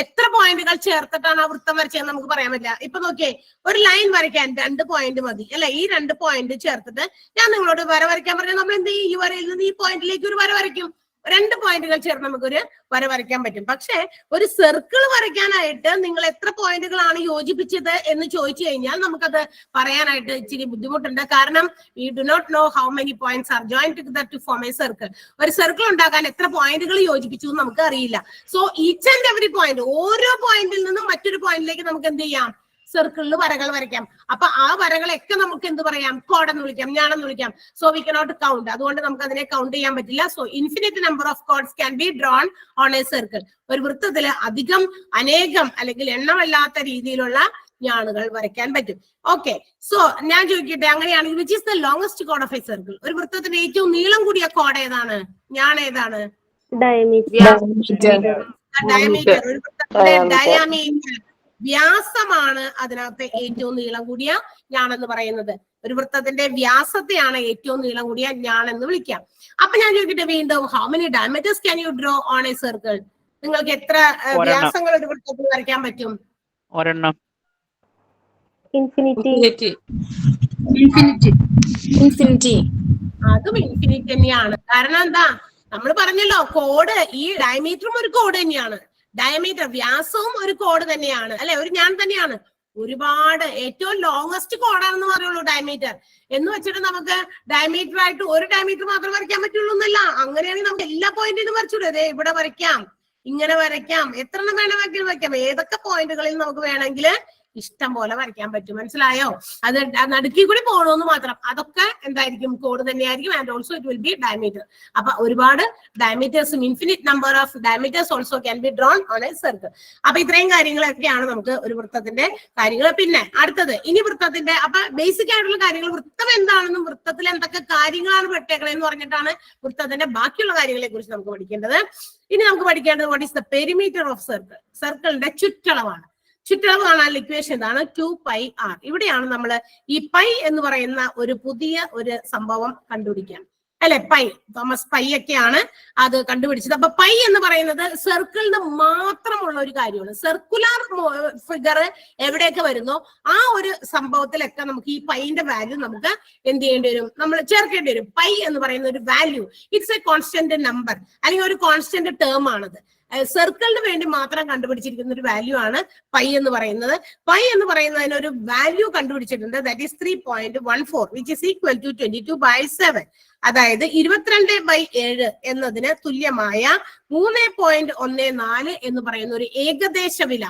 എത്ര പോയിന്റുകൾ ചേർത്തിട്ടാണ് ആ വൃത്തം വരച്ചതെന്ന് നമുക്ക് പറയാൻ പറ്റില്ല. ഇപ്പൊ നോക്കിയേ, ഒരു ലൈൻ വരയ്ക്കാൻ 2 പോയിന്റ് മതി അല്ലെ? ഈ 2 പോയിന്റ് ചേർത്തിട്ട് ഞാൻ നിങ്ങളോട് വര വരയ്ക്കാൻ പറഞ്ഞാൽ നമ്മൾ എന്ത് ചെയ്യും? ഈ വരയിൽ നിന്ന് ഈ പോയിന്റിലേക്ക് ഒരു വര വരയ്ക്കും. 2 പോയിന്റുകൾ ചേർന്ന് നമുക്കൊരു വര വരയ്ക്കാൻ പറ്റും. പക്ഷെ ഒരു സർക്കിൾ വരയ്ക്കാനായിട്ട് നിങ്ങൾ എത്ര പോയിന്റുകളാണ് യോജിപ്പിച്ചത് എന്ന് ചോദിച്ചു കഴിഞ്ഞാൽ നമുക്കത് പറയാനായിട്ട് ഇച്ചിരി ബുദ്ധിമുട്ടുണ്ട്. കാരണം we do not know how many points are join together to form a circle. ഒരു സർക്കിൾ ഉണ്ടാക്കാൻ എത്ര പോയിന്റുകൾ യോജിപ്പിച്ചു എന്ന് നമുക്ക് അറിയില്ല. So each and every point, ഓരോ പോയിന്റിൽ നിന്നും മറ്റൊരു പോയിന്റിലേക്ക് നമുക്ക് എന്ത് ചെയ്യാം? സർക്കിളിൽ വരകൾ വരയ്ക്കാം. അപ്പൊ ആ വരകളൊക്കെ നമുക്ക് എന്ത് പറയാം? കോഡെന്ന് വിളിക്കാം, ഞാനെന്ന് വിളിക്കാം. So we cannot count. അതുകൊണ്ട് നമുക്ക് അതിനെ കൗണ്ട് ചെയ്യാൻ പറ്റില്ല. So infinite number of chords can be drawn on a circle. ഒരു വൃത്തത്തില് അനേകം അല്ലെങ്കിൽ എണ്ണമല്ലാത്ത രീതിയിലുള്ള ഞാണുകൾ വരയ്ക്കാൻ പറ്റും. ഓക്കെ, സോ ഞാൻ ചോദിക്കട്ടെ, അങ്ങനെയാണെങ്കിൽ which is the longest code of a circle? ഒരു വൃത്തത്തിന്റെ ഏറ്റവും നീളം കൂടിയ കോഡ് ഏതാണ്? ഞാൻ ഏതാണ്? ഡയമീറ്റർ. ഡയമീറ്റർ. ഒരു വൃത്തത്തിന്റെ ഡയമീറ്റർ, വ്യാസമാണ് അതിനകത്ത് ഏറ്റവും നീളം കൂടിയ ഞാണെന്ന് പറയുന്നത്. ഒരു വൃത്തത്തിന്റെ വ്യാസത്തെയാണ് ഏറ്റവും നീളം കൂടിയ ഞാണെന്ന് വിളിക്കാം. അപ്പൊ ഞാൻ ചോദിക്കട്ടെ വീണ്ടും, how many diameters can you draw on a circle? നിങ്ങൾക്ക് എത്ര വ്യാസങ്ങൾ ഒരു വൃത്തത്തിൽ വരയ്ക്കാൻ പറ്റും? ഒരെണ്ണം. ഇൻഫിനിറ്റി. അതും ഇൻഫിനിറ്റി തന്നെയാണ്. കാരണം എന്താ? നമ്മൾ പറഞ്ഞല്ലോ, കോഡ്, ഈ ഡയമീറ്ററും ഒരു കോഡ് തന്നെയാണ്. ഡയമീറ്റർ, വ്യാസവും ഒരു കോഡ് തന്നെയാണ് അല്ലെ? ഒരു ഞാൻ തന്നെയാണ്. ഒരുപാട് ഏറ്റവും ലോങ്സ്റ്റ് കോഡാണെന്ന് പറയുള്ളൂ ഡയമീറ്റർ. എന്ന് വെച്ചിട്ട് നമുക്ക് ഡയമീറ്റർ ആയിട്ട് ഒരു ഡയമീറ്റർ മാത്രം വരയ്ക്കാൻ പറ്റുള്ളൂ എന്നല്ല. അങ്ങനെയാണെങ്കിൽ നമുക്ക് എല്ലാ പോയിന്റിലും വരച്ചൂടെ? അതെ, ഇവിടെ വരയ്ക്കാം, ഇങ്ങനെ വരയ്ക്കാം, എത്ര എണ്ണം വേണമെങ്കിലും വരയ്ക്കാം. ഏതൊക്കെ പോയിന്റുകളിൽ നമുക്ക് വേണമെങ്കിൽ ഇഷ്ടം പോലെ വരയ്ക്കാൻ പറ്റും. മനസ്സിലായോ? അത് നടുക്കി കൂടി പോകണമെന്ന് മാത്രം. അതൊക്കെ എന്തായിരിക്കും? കോഡ് തന്നെയായിരിക്കും. And also it will be diameter. അപ്പൊ ഒരുപാട് ഡയമീറ്റേഴ്സും infinite number of diameters also can be drawn on a circle. അപ്പൊ ഇത്രയും കാര്യങ്ങളൊക്കെയാണ് നമുക്ക് ഒരു വൃത്തത്തിന്റെ കാര്യങ്ങൾ. പിന്നെ അടുത്തത്, ഇനി വൃത്തത്തിന്റെ അപ്പൊ ബേസിക് ആയിട്ടുള്ള കാര്യങ്ങൾ, വൃത്തം എന്താണെന്നും വൃത്തത്തിൽ എന്തൊക്കെ കാര്യങ്ങളാണ് പെട്ടേക്കണെന്ന് പറഞ്ഞിട്ടാണ് വൃത്തത്തിന്റെ ബാക്കിയുള്ള കാര്യങ്ങളെ കുറിച്ച് നമുക്ക് പഠിക്കേണ്ടത്. ഇനി നമുക്ക് പഠിക്കേണ്ടത് what is the perimeter of circle? സർക്കിളിന്റെ ചുറ്റളവാണ്. ചുറ്റളവ് കാണാൻ ഇക്വേഷൻ ഇതാണ്, 2πr. ഇവിടെയാണ് നമ്മൾ ഈ പൈ എന്ന് പറയുന്ന ഒരു പുതിയ ഒരു സംഭവം കണ്ടുപിടിക്കാൻ അല്ലെ? പൈ, തോമസ് പൈ ഒക്കെയാണ് അത് കണ്ടുപിടിച്ചത്. അപ്പൊ പൈ എന്ന് പറയുന്നത് സർക്കിളിന് മാത്രമുള്ള ഒരു കാര്യമാണ്. സർക്കുലർ ഫിഗർ എവിടെയൊക്കെ വരുന്നോ ആ ഒരു സംഭവത്തിലൊക്കെ നമുക്ക് ഈ പൈന്റെ വാല്യൂ നമുക്ക് എന്ത് ചെയ്യേണ്ടി വരും? നമ്മൾ ചേർക്കേണ്ടി വരും. പൈ എന്ന് പറയുന്ന ഒരു value, it's A constant number അല്ലെങ്കിൽ ഒരു കോൺസ്റ്റന്റ് ടേം ആണത്. സർക്കിളിന് വേണ്ടി മാത്രം കണ്ടുപിടിച്ചിരിക്കുന്ന ഒരു വാല്യൂ ആണ് പൈ എന്ന് പറയുന്നത്. പൈ എന്ന് പറയുന്നതിന് ഒരു വാല്യൂ കണ്ടുപിടിച്ചിട്ടുണ്ട്, that is 3.14 which is equal to 22/7. അതായത് 22/7 എന്നതിന് തുല്യമായ 3.14 എന്ന് പറയുന്ന ഒരു ഏകദേശ വില,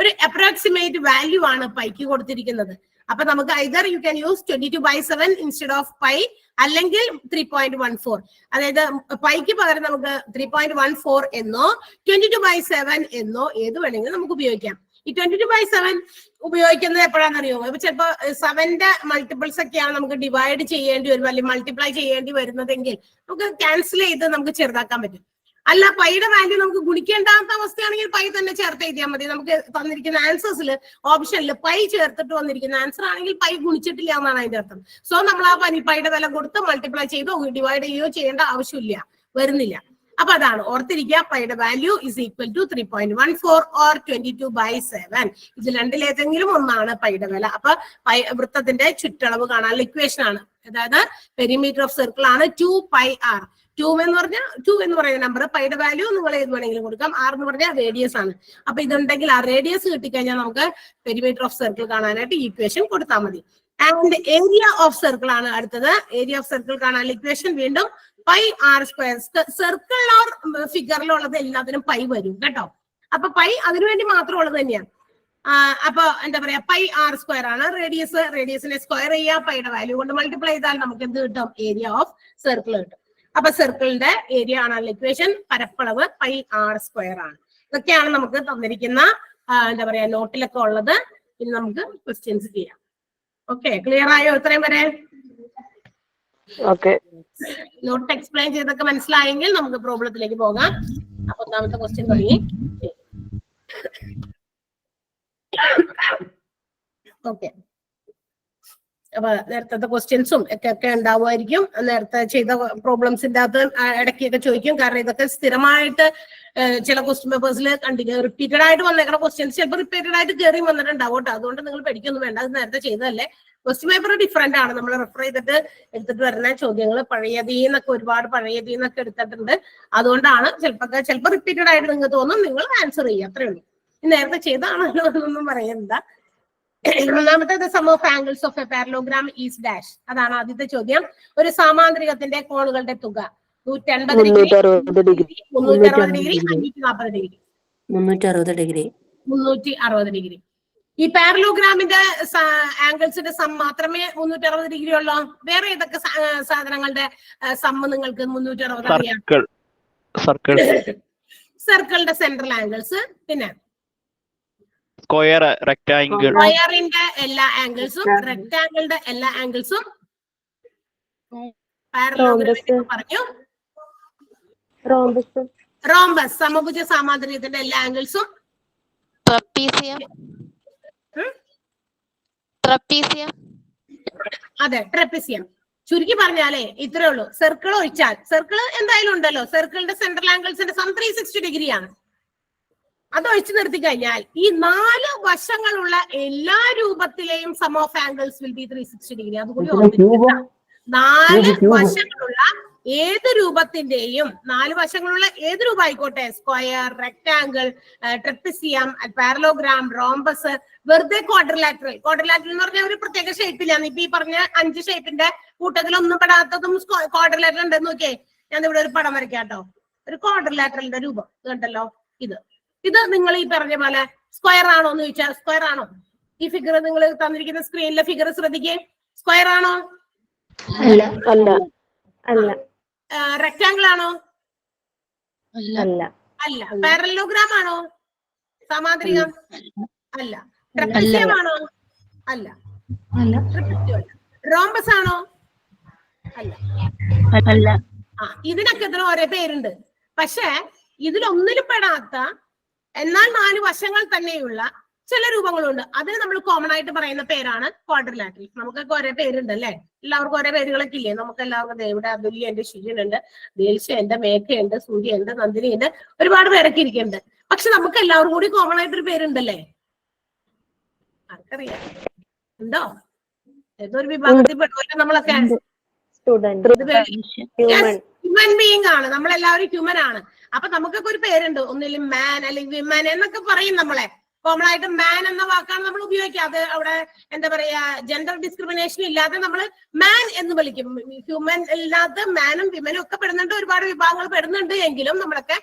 ഒരു അപ്രോക്സിമേറ്റ് വാല്യൂ ആണ് പൈക്ക് കൊടുത്തിരിക്കുന്നത്. അപ്പൊ നമുക്ക് either you can use 22/7 instead of pi, അല്ലെങ്കിൽ 3.14. അതായത് പൈക്ക് പകരം നമുക്ക് 3.14 എന്നോ 22/7 എന്നോ ഏത് വേണമെങ്കിലും നമുക്ക് ഉപയോഗിക്കാം. ഈ 22/7 ഉപയോഗിക്കുന്നത് എപ്പോഴാണെന്നറിയോ? ഇപ്പൊ ചിലപ്പോ 7ന്റെ മൾട്ടിപ്പിൾസ് ഒക്കെയാണ് നമുക്ക് ഡിവൈഡ് ചെയ്യേണ്ടി വരും അല്ലെങ്കിൽ മൾട്ടിപ്ലൈ ചെയ്യേണ്ടി വരുന്നതെങ്കിൽ നമുക്ക് ക്യാൻസൽ ചെയ്ത് നമുക്ക് ചെറുതാക്കാൻ പറ്റും. അല്ല, പൈയുടെ വാല്യൂ നമുക്ക് ഗുണിക്കേണ്ടാത്ത അവസ്ഥയാണെങ്കിൽ പൈ തന്നെ ചേർത്ത് എഴുതിയാൽ മതി. നമുക്ക് തന്നിരിക്കുന്ന ആൻസേഴ്സിൽ ഓപ്ഷനിൽ പൈ ചേർത്തിട്ട് വന്നിരിക്കുന്ന ആൻസർ ആണെങ്കിൽ പൈ ഗുണിച്ചിട്ടില്ല എന്നാണ് അതിന്റെ അർത്ഥം. സോ നമ്മൾ ആ പൈയുടെ വില കൊടുത്ത് മൾട്ടിപ്ലൈ ചെയ്തോ ഡിവൈഡ് ചെയ്യുകയോ ചെയ്യേണ്ട ആവശ്യമില്ല, വരുന്നില്ല. അപ്പൊ അതാണ് ഓർത്തിരിക്കുക, പൈയുടെ value is equal to 3.14 or 22/7. ഇതിൽ രണ്ടിലേതെങ്കിലും ഒന്നാണ് പൈയുടെ വില. അപ്പൊ വൃത്തത്തിന്റെ ചുറ്റളവ് കാണാനുള്ള ഇക്വേഷൻ ആണ്, അതായത് പെരിമീറ്റർ ഓഫ് സർക്കിൾ ആണ് 2πr. 2 എന്ന് പറയുന്ന നമ്പർ, പൈയുടെ വാല്യൂ നിങ്ങൾ ഏത് വേണമെങ്കിലും കൊടുക്കാം. r എന്ന് പറഞ്ഞാൽ റേഡിയസ് ആണ്. അപ്പൊ ഇതുണ്ടെങ്കിൽ ആ റേഡിയസ് കിട്ടിക്കഴിഞ്ഞാൽ നമുക്ക് പെരിമീറ്റർ ഓഫ് സർക്കിൾ കാണാനായിട്ട് ഇക്വേഷൻ കൊടുത്താൽ മതി. ആൻഡ് ഏരിയ ഓഫ് സർക്കിൾ ആണ് അടുത്തത്. ഏരിയ ഓഫ് സർക്കിൾ കാണാനുള്ള ഇക്വേഷൻ വീണ്ടും πr². സർക്കിൾ ഓർ ഫിഗറിലുള്ളത് എല്ലാത്തിനും പൈ വരും കേട്ടോ. അപ്പൊ പൈ അതിനുവേണ്ടി മാത്രമുള്ളത് തന്നെയാണ്. അപ്പൊ എന്താ പറയാ, πr² ആണ് റേഡിയസിനെ സ്ക്വയർ ചെയ്യുക, പൈയുടെ വാല്യൂ കൊണ്ട് മൾട്ടിപ്ലൈ ചെയ്താൽ നമുക്ക് എന്ത് കിട്ടും? ഏരിയ ഓഫ് സർക്കിൾ കിട്ടും. അപ്പൊ സർക്കിളിന്റെ ഏരിയ ആണല്ലോ ഇക്വേഷൻ, പരപ്പളവ് πr² ആണ്. ഇതൊക്കെയാണ് നമുക്ക് തന്നിരിക്കുന്ന എന്താ പറയാ നോട്ടിലൊക്കെ ഉള്ളത്. ഇനി നമുക്ക് ക്വസ്റ്റ്യൻസ് ചെയ്യാം. ഓക്കെ, ക്ലിയർ ആയോ ഇത്രയും വരെ? നോട്ട് എക്സ്പ്ലെയിൻ ചെയ്തൊക്കെ മനസ്സിലായെങ്കിൽ നമുക്ക് പ്രോബ്ലത്തിലേക്ക് പോകാം. അപ്പൊ ഒന്നാമത്തെ ക്വസ്റ്റ്യൻ തുടങ്ങി. ഓക്കെ. അപ്പൊ നേരത്തെ ക്വസ്റ്റ്യൻസും ഒക്കെ ഉണ്ടാവുമായിരിക്കും. നേരത്തെ ചെയ്ത പ്രോബ്ലംസിന്റെ അകത്ത് ഇടയ്ക്കൊക്കെ ചോദിക്കും. കാരണം ഇതൊക്കെ സ്ഥിരമായിട്ട് ചില ക്വസ്റ്റ്യൻ പേപ്പേഴ്സിൽ റിപ്പീറ്റഡ് ആയിട്ട് വന്നേക്കുന്ന ക്വസ്റ്റ്യൻസ് ചിലപ്പോൾ റിപ്പീറ്റഡ് ആയിട്ട് കയറി വന്നിട്ടുണ്ടാവും കേട്ടോ. അതുകൊണ്ട് നിങ്ങൾ പഠിക്കൊന്നും വേണ്ട, അത് നേരത്തെ ചെയ്തതല്ലേ. ക്വസ്റ്റ്യൻ പേപ്പർ ഡിഫറെന്റ് ആണ്. നമ്മൾ റെഫർ ചെയ്തിട്ട് എടുത്തിട്ട് വരുന്ന ചോദ്യങ്ങൾ പഴയതീന്നൊക്കെ ഒരുപാട് പഴയതീന്നൊക്കെ എടുത്തിട്ടുണ്ട്. അതുകൊണ്ടാണ് ചിലപ്പോൾ റിപ്പീറ്റഡ് ആയിട്ട് നിങ്ങൾക്ക് തോന്നും, നിങ്ങൾ ആൻസർ ചെയ്യുക, അത്രേ ഉള്ളൂ. നേരത്തെ ചെയ്താണല്ലോ എന്നൊന്നും പറയണ്ട. ഒന്നാമത്തേത് sum of angles of a parallelogram is dash. അതാണ് ആദ്യത്തെ ചോദ്യം. ഒരു സാമാന്ത്രികത്തിന്റെ കോണുകളുടെ തുക 180 degree, 360 degree, 540 degree, 360 degree. 360 degree. ഈ പാരലോഗ്രാമിന്റെ ആംഗിൾസിന്റെ സം മാത്രമേ 360 ഡിഗ്രി ഉള്ളൂ? വേറെ ഏതൊക്കെ സാധനങ്ങളുടെ സമ്മ് നിങ്ങൾക്ക് 360 അറിയാം? സർക്കിളിന്റെ സെൻട്രൽ ആംഗിൾസ്, പിന്നെ സ്ക്വയർ, റെക്ടാംഗിൾ. സ്ക്വയറിന്റെ എല്ലാ ആംഗിൾസും, റെക്ടാംഗിളിന്റെ എല്ലാ ആംഗിൾസും, പാരലോഗ്രാമിന്റെ പറഞ്ഞു. റോംബസ് സമഭുജ സാമാന്ത്രികത്തിന്റെ എല്ലാ ആംഗിൾസും, അതെ ട്രപ്പീസിയം. ചുരുക്കി പറഞ്ഞാലേ ഇത്രേ ഉള്ളൂ. സർക്കിൾ ഒഴിച്ചാൽ, സർക്കിൾ എന്തായാലും ഉണ്ടല്ലോ, സർക്കിളിന്റെ സെൻട്രൽ ആംഗിൾസിന്റെ സം 360 ഡിഗ്രിയാണ്. അത് ഒഴിച്ചു നിർത്തി കഴിഞ്ഞാൽ ഈ 4 വശങ്ങളുള്ള എല്ലാ രൂപത്തിലെയും sum of angles will be 360 degree. അതുകൂടി ഓർമ്മിക്കുക. 4 വശങ്ങളുള്ള ഏത് രൂപത്തിന്റെയും, 4 വശങ്ങളുള്ള ഏത് രൂപം ആയിക്കോട്ടെ, square, rectangle, trapezium, parallelogram, rhombus, വെറുതെ ക്വാഡ്രിലാറ്ററൽ. ക്വാഡ്രിലാറ്ററൽ എന്ന് പറഞ്ഞാൽ ഒരു പ്രത്യേക ഷേപ്പിലാണ്. ഇപ്പൊ ഈ പറഞ്ഞ 5 ഷേപ്പിന്റെ കൂട്ടത്തിലൊന്നും പെടാത്തതും ക്വാഡ്രിലാറ്ററൽ ഉണ്ടെന്ന് നോക്കിയേ. ഞാൻ ഇവിടെ ഒരു പടം വരയ്ക്കാം കേട്ടോ. ഒരു ക്വാഡ്രിലാറ്ററലിന്റെ രൂപം കണ്ടല്ലോ. ഇത് നിങ്ങൾ ഈ പറഞ്ഞ പോലെ സ്ക്വയർ ആണോ എന്ന് ചോദിച്ചാൽ സ്ക്വയർ ആണോ? ഈ ഫിഗർ നിങ്ങൾ തന്നിരിക്കുന്ന സ്ക്രീനിലെ ഫിഗർ ശ്രദ്ധിക്കേ. സ്ക്വയർ ആണോ? അല്ല. റെക്ടാംഗിൾ ആണോ? അല്ല. പാരലോഗ്രാം ആണോ? സമാന്തരികം അല്ല. ട്രപ്പീസിയം ആണോ? അല്ല. റോംബസ് ആണോ? അല്ല. ഇതിനൊക്കെ ഇതിന് ഓരോ പേരുണ്ട്. പക്ഷെ ഇതിലൊന്നിലും പെടാത്ത എന്നാൽ 4 വശങ്ങൾ തന്നെയുള്ള ചില രൂപങ്ങളുണ്ട്. അതിന് നമ്മൾ കോമൺ ആയിട്ട് പറയുന്ന പേരാണ് ക്വാഡ്രിലാറ്ററൽ. നമുക്കൊക്കെ ഒരേ പേരുണ്ട് അല്ലെ? എല്ലാവർക്കും ഒരേ പേരുകളൊക്കെ ഇല്ലേ? നമുക്ക് എല്ലാവർക്കും ഇവിടെ അതുല്യുണ്ട്, ശിര്യനുണ്ട്, ദേൽഷ്യയുണ്ട്, മേഘയുണ്ട്, സൂര്യയുണ്ട്, നന്ദിനിയുണ്ട്, ഒരുപാട് പേരൊക്കെ ഇരിക്കുന്നുണ്ട്. പക്ഷെ നമുക്ക് എല്ലാവർക്കും കൂടി കോമൺ ആയിട്ടൊരു പേരുണ്ടല്ലേ? ആർക്കറിയാം? ഉണ്ടോ? ഏതൊരു വിഭാഗത്തിൽ പെടുമല്ലോ നമ്മളൊക്കെ. ഹ്യൂമൻ ബീയിങ് ആണ് നമ്മളെല്ലാവരും, ഹ്യൂമൻ ആണ്. അപ്പൊ നമുക്കൊക്കെ ഒരു പേരുണ്ട്. ഒന്നിലും മാൻ അല്ലെങ്കിൽ വിമൻ എന്നൊക്കെ പറയും. നമ്മളെ കോമൺ ആയിട്ട് മാൻ എന്ന വാക്കാണ് നമ്മൾ ഉപയോഗിക്കുക. അത് അവിടെ എന്താ പറയാ, ജെൻഡർ ഡിസ്ക്രിമിനേഷൻ ഇല്ലാതെ നമ്മൾ മാൻ എന്ന് വിളിക്കും. ഹ്യൂമൻ ഇല്ലാത്ത മാനും വിമനും ഒക്കെ പെടുന്നുണ്ട്, ഒരുപാട് വിഭാഗങ്ങൾ പെടുന്നുണ്ട്. എങ്കിലും നമ്മളൊക്കെ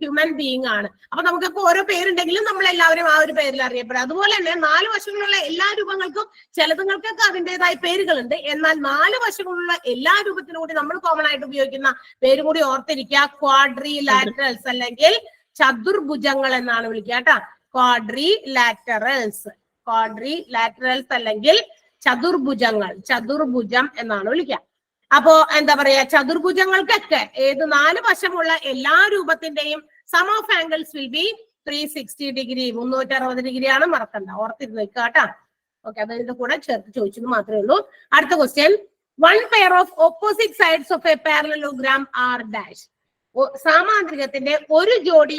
ഹ്യൂമൻ ബീയിങ് ആണ്. അപ്പൊ നമുക്കൊക്കെ ഓരോ പേരുണ്ടെങ്കിലും നമ്മൾ എല്ലാവരും ആ ഒരു പേരിൽ അറിയപ്പെടും. അതുപോലെ തന്നെ 4 വശങ്ങളുള്ള എല്ലാ രൂപങ്ങൾക്കും ചിലതുങ്ങൾക്കൊക്കെ അതിൻ്റെതായ പേരുകളുണ്ട്. എന്നാൽ 4 വശങ്ങളുള്ള എല്ലാ രൂപത്തിനും കൂടി നമ്മൾ കോമൺ ആയിട്ട് ഉപയോഗിക്കുന്ന പേര് കൂടി ഓർത്തിരിക്കുക. ക്വാഡ്രിലാറ്ററൽസ് അല്ലെങ്കിൽ ചതുർഭുജങ്ങൾ എന്നാണ് വിളിക്കുക കേട്ടാ. ക്വാഡ്രിലാറ്ററൽസ് അല്ലെങ്കിൽ ചതുർഭുജം എന്നാണ് വിളിക്കുക. അപ്പോ എന്താ പറയാ, ചതുർഭുജങ്ങൾക്കൊക്കെ ഏത് 4 വശമുള്ള എല്ലാ രൂപത്തിന്റെയും sum of angles will be 360 degree. 360 ഡിഗ്രിയാണ്, മറക്കണ്ട, ഓർത്തിരുന്ന് വെക്കുക കേട്ടാ. ഓക്കെ, അതിന്റെ കൂടെ ചേർത്ത് ചോദിച്ചത് മാത്രമേ ഉള്ളൂ. അടുത്ത question, 1 pair of opposite sides of a parallelogram are dash. സാമാന്ത്രികത്തിന്റെ ഒരു ജോഡി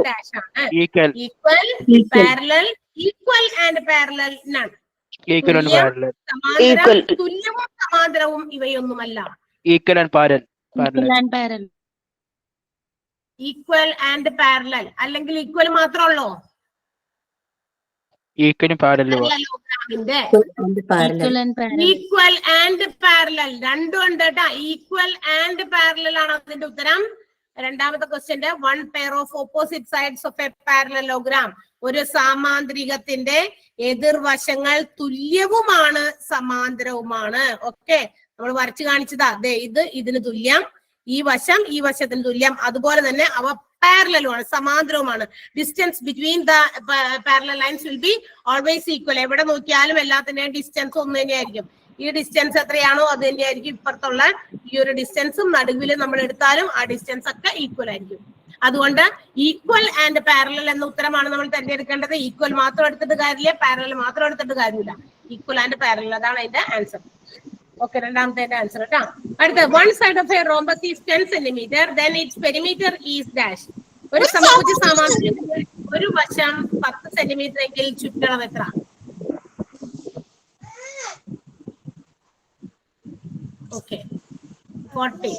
ഡാഷ് ആണ്. Equal, parallel, equal and parallel, none. തുല്യവും സമാന്തരവും ഇവയൊന്നുമല്ല. ഈക്വൽ ആൻഡ് പാരലൽ അല്ലെങ്കിൽ ഈക്വൽ മാത്രമല്ലോ? ഈക്വൽ ആൻഡ് പാരലൽ രണ്ടും ഉണ്ട് കേട്ടാ. ഈക്വൽ ആൻഡ് പാരലൽ ആണ് അതിന്റെ ഉത്തരം. രണ്ടാമത്തെ ക്വസ്റ്റ്യന്റെ 1 pair of opposite sides of a parallelogram. ഒരു സാമാന്ത്രികത്തിന്റെ എതിർവശങ്ങൾ തുല്യവുമാണ് സമാന്തരവുമാണ്. ഓക്കെ, നമ്മൾ വരച്ചു കാണിച്ചതാ. ഇത് ഇതിന് തുല്യം, ഈ വശം ഈ വശത്തിന് തുല്യം. അതുപോലെ തന്നെ അവ പാരലലുമാണ്, സമാന്തരവുമാണ്. Distance between the parallel lines will be always equal. എവിടെ നോക്കിയാലും എല്ലാത്തിന്റെയും ഡിസ്റ്റൻസ് ഒന്ന് തന്നെയായിരിക്കും. ഈ ഡിസ്റ്റൻസ് എത്രയാണോ അത് തന്നെയായിരിക്കും ഇപ്പുറത്തുള്ള ഈ ഒരു ഡിസ്റ്റൻസും. നടുവിൽ നമ്മൾ എടുത്താലും ആ ഡിസ്റ്റൻസ് ഒക്കെ ഈക്വൽ ആയിരിക്കും. അതുകൊണ്ട് ഈക്വൽ ആൻഡ് പാരലൽ എന്ന ഉത്തരമാണ് നമ്മൾ തിരഞ്ഞെടുക്കേണ്ടത്. ഈക്വൽ മാത്രം എടുത്തിട്ട് കാര്യമില്ല, പാരലൽ മാത്രം എടുത്തിട്ട് കാര്യമില്ല. ഈക്വൽ ആൻഡ് പാരലൽ, അതാണ് അതിന്റെ ആൻസർ. ഓക്കെ, രണ്ടാമത്തെ ആൻസർ കേട്ടോ. അടുത്ത, one side of a rhombus is 10 centimetre, then its perimeter is dash. ഒരു സമഭുജ സാമാന്തരത്തിന്റെ ഒരു വശം 10 സെന്റിമീറ്റർ എങ്കിൽ ചുറ്റളവ് എത്ര? ഓക്കെ, 40.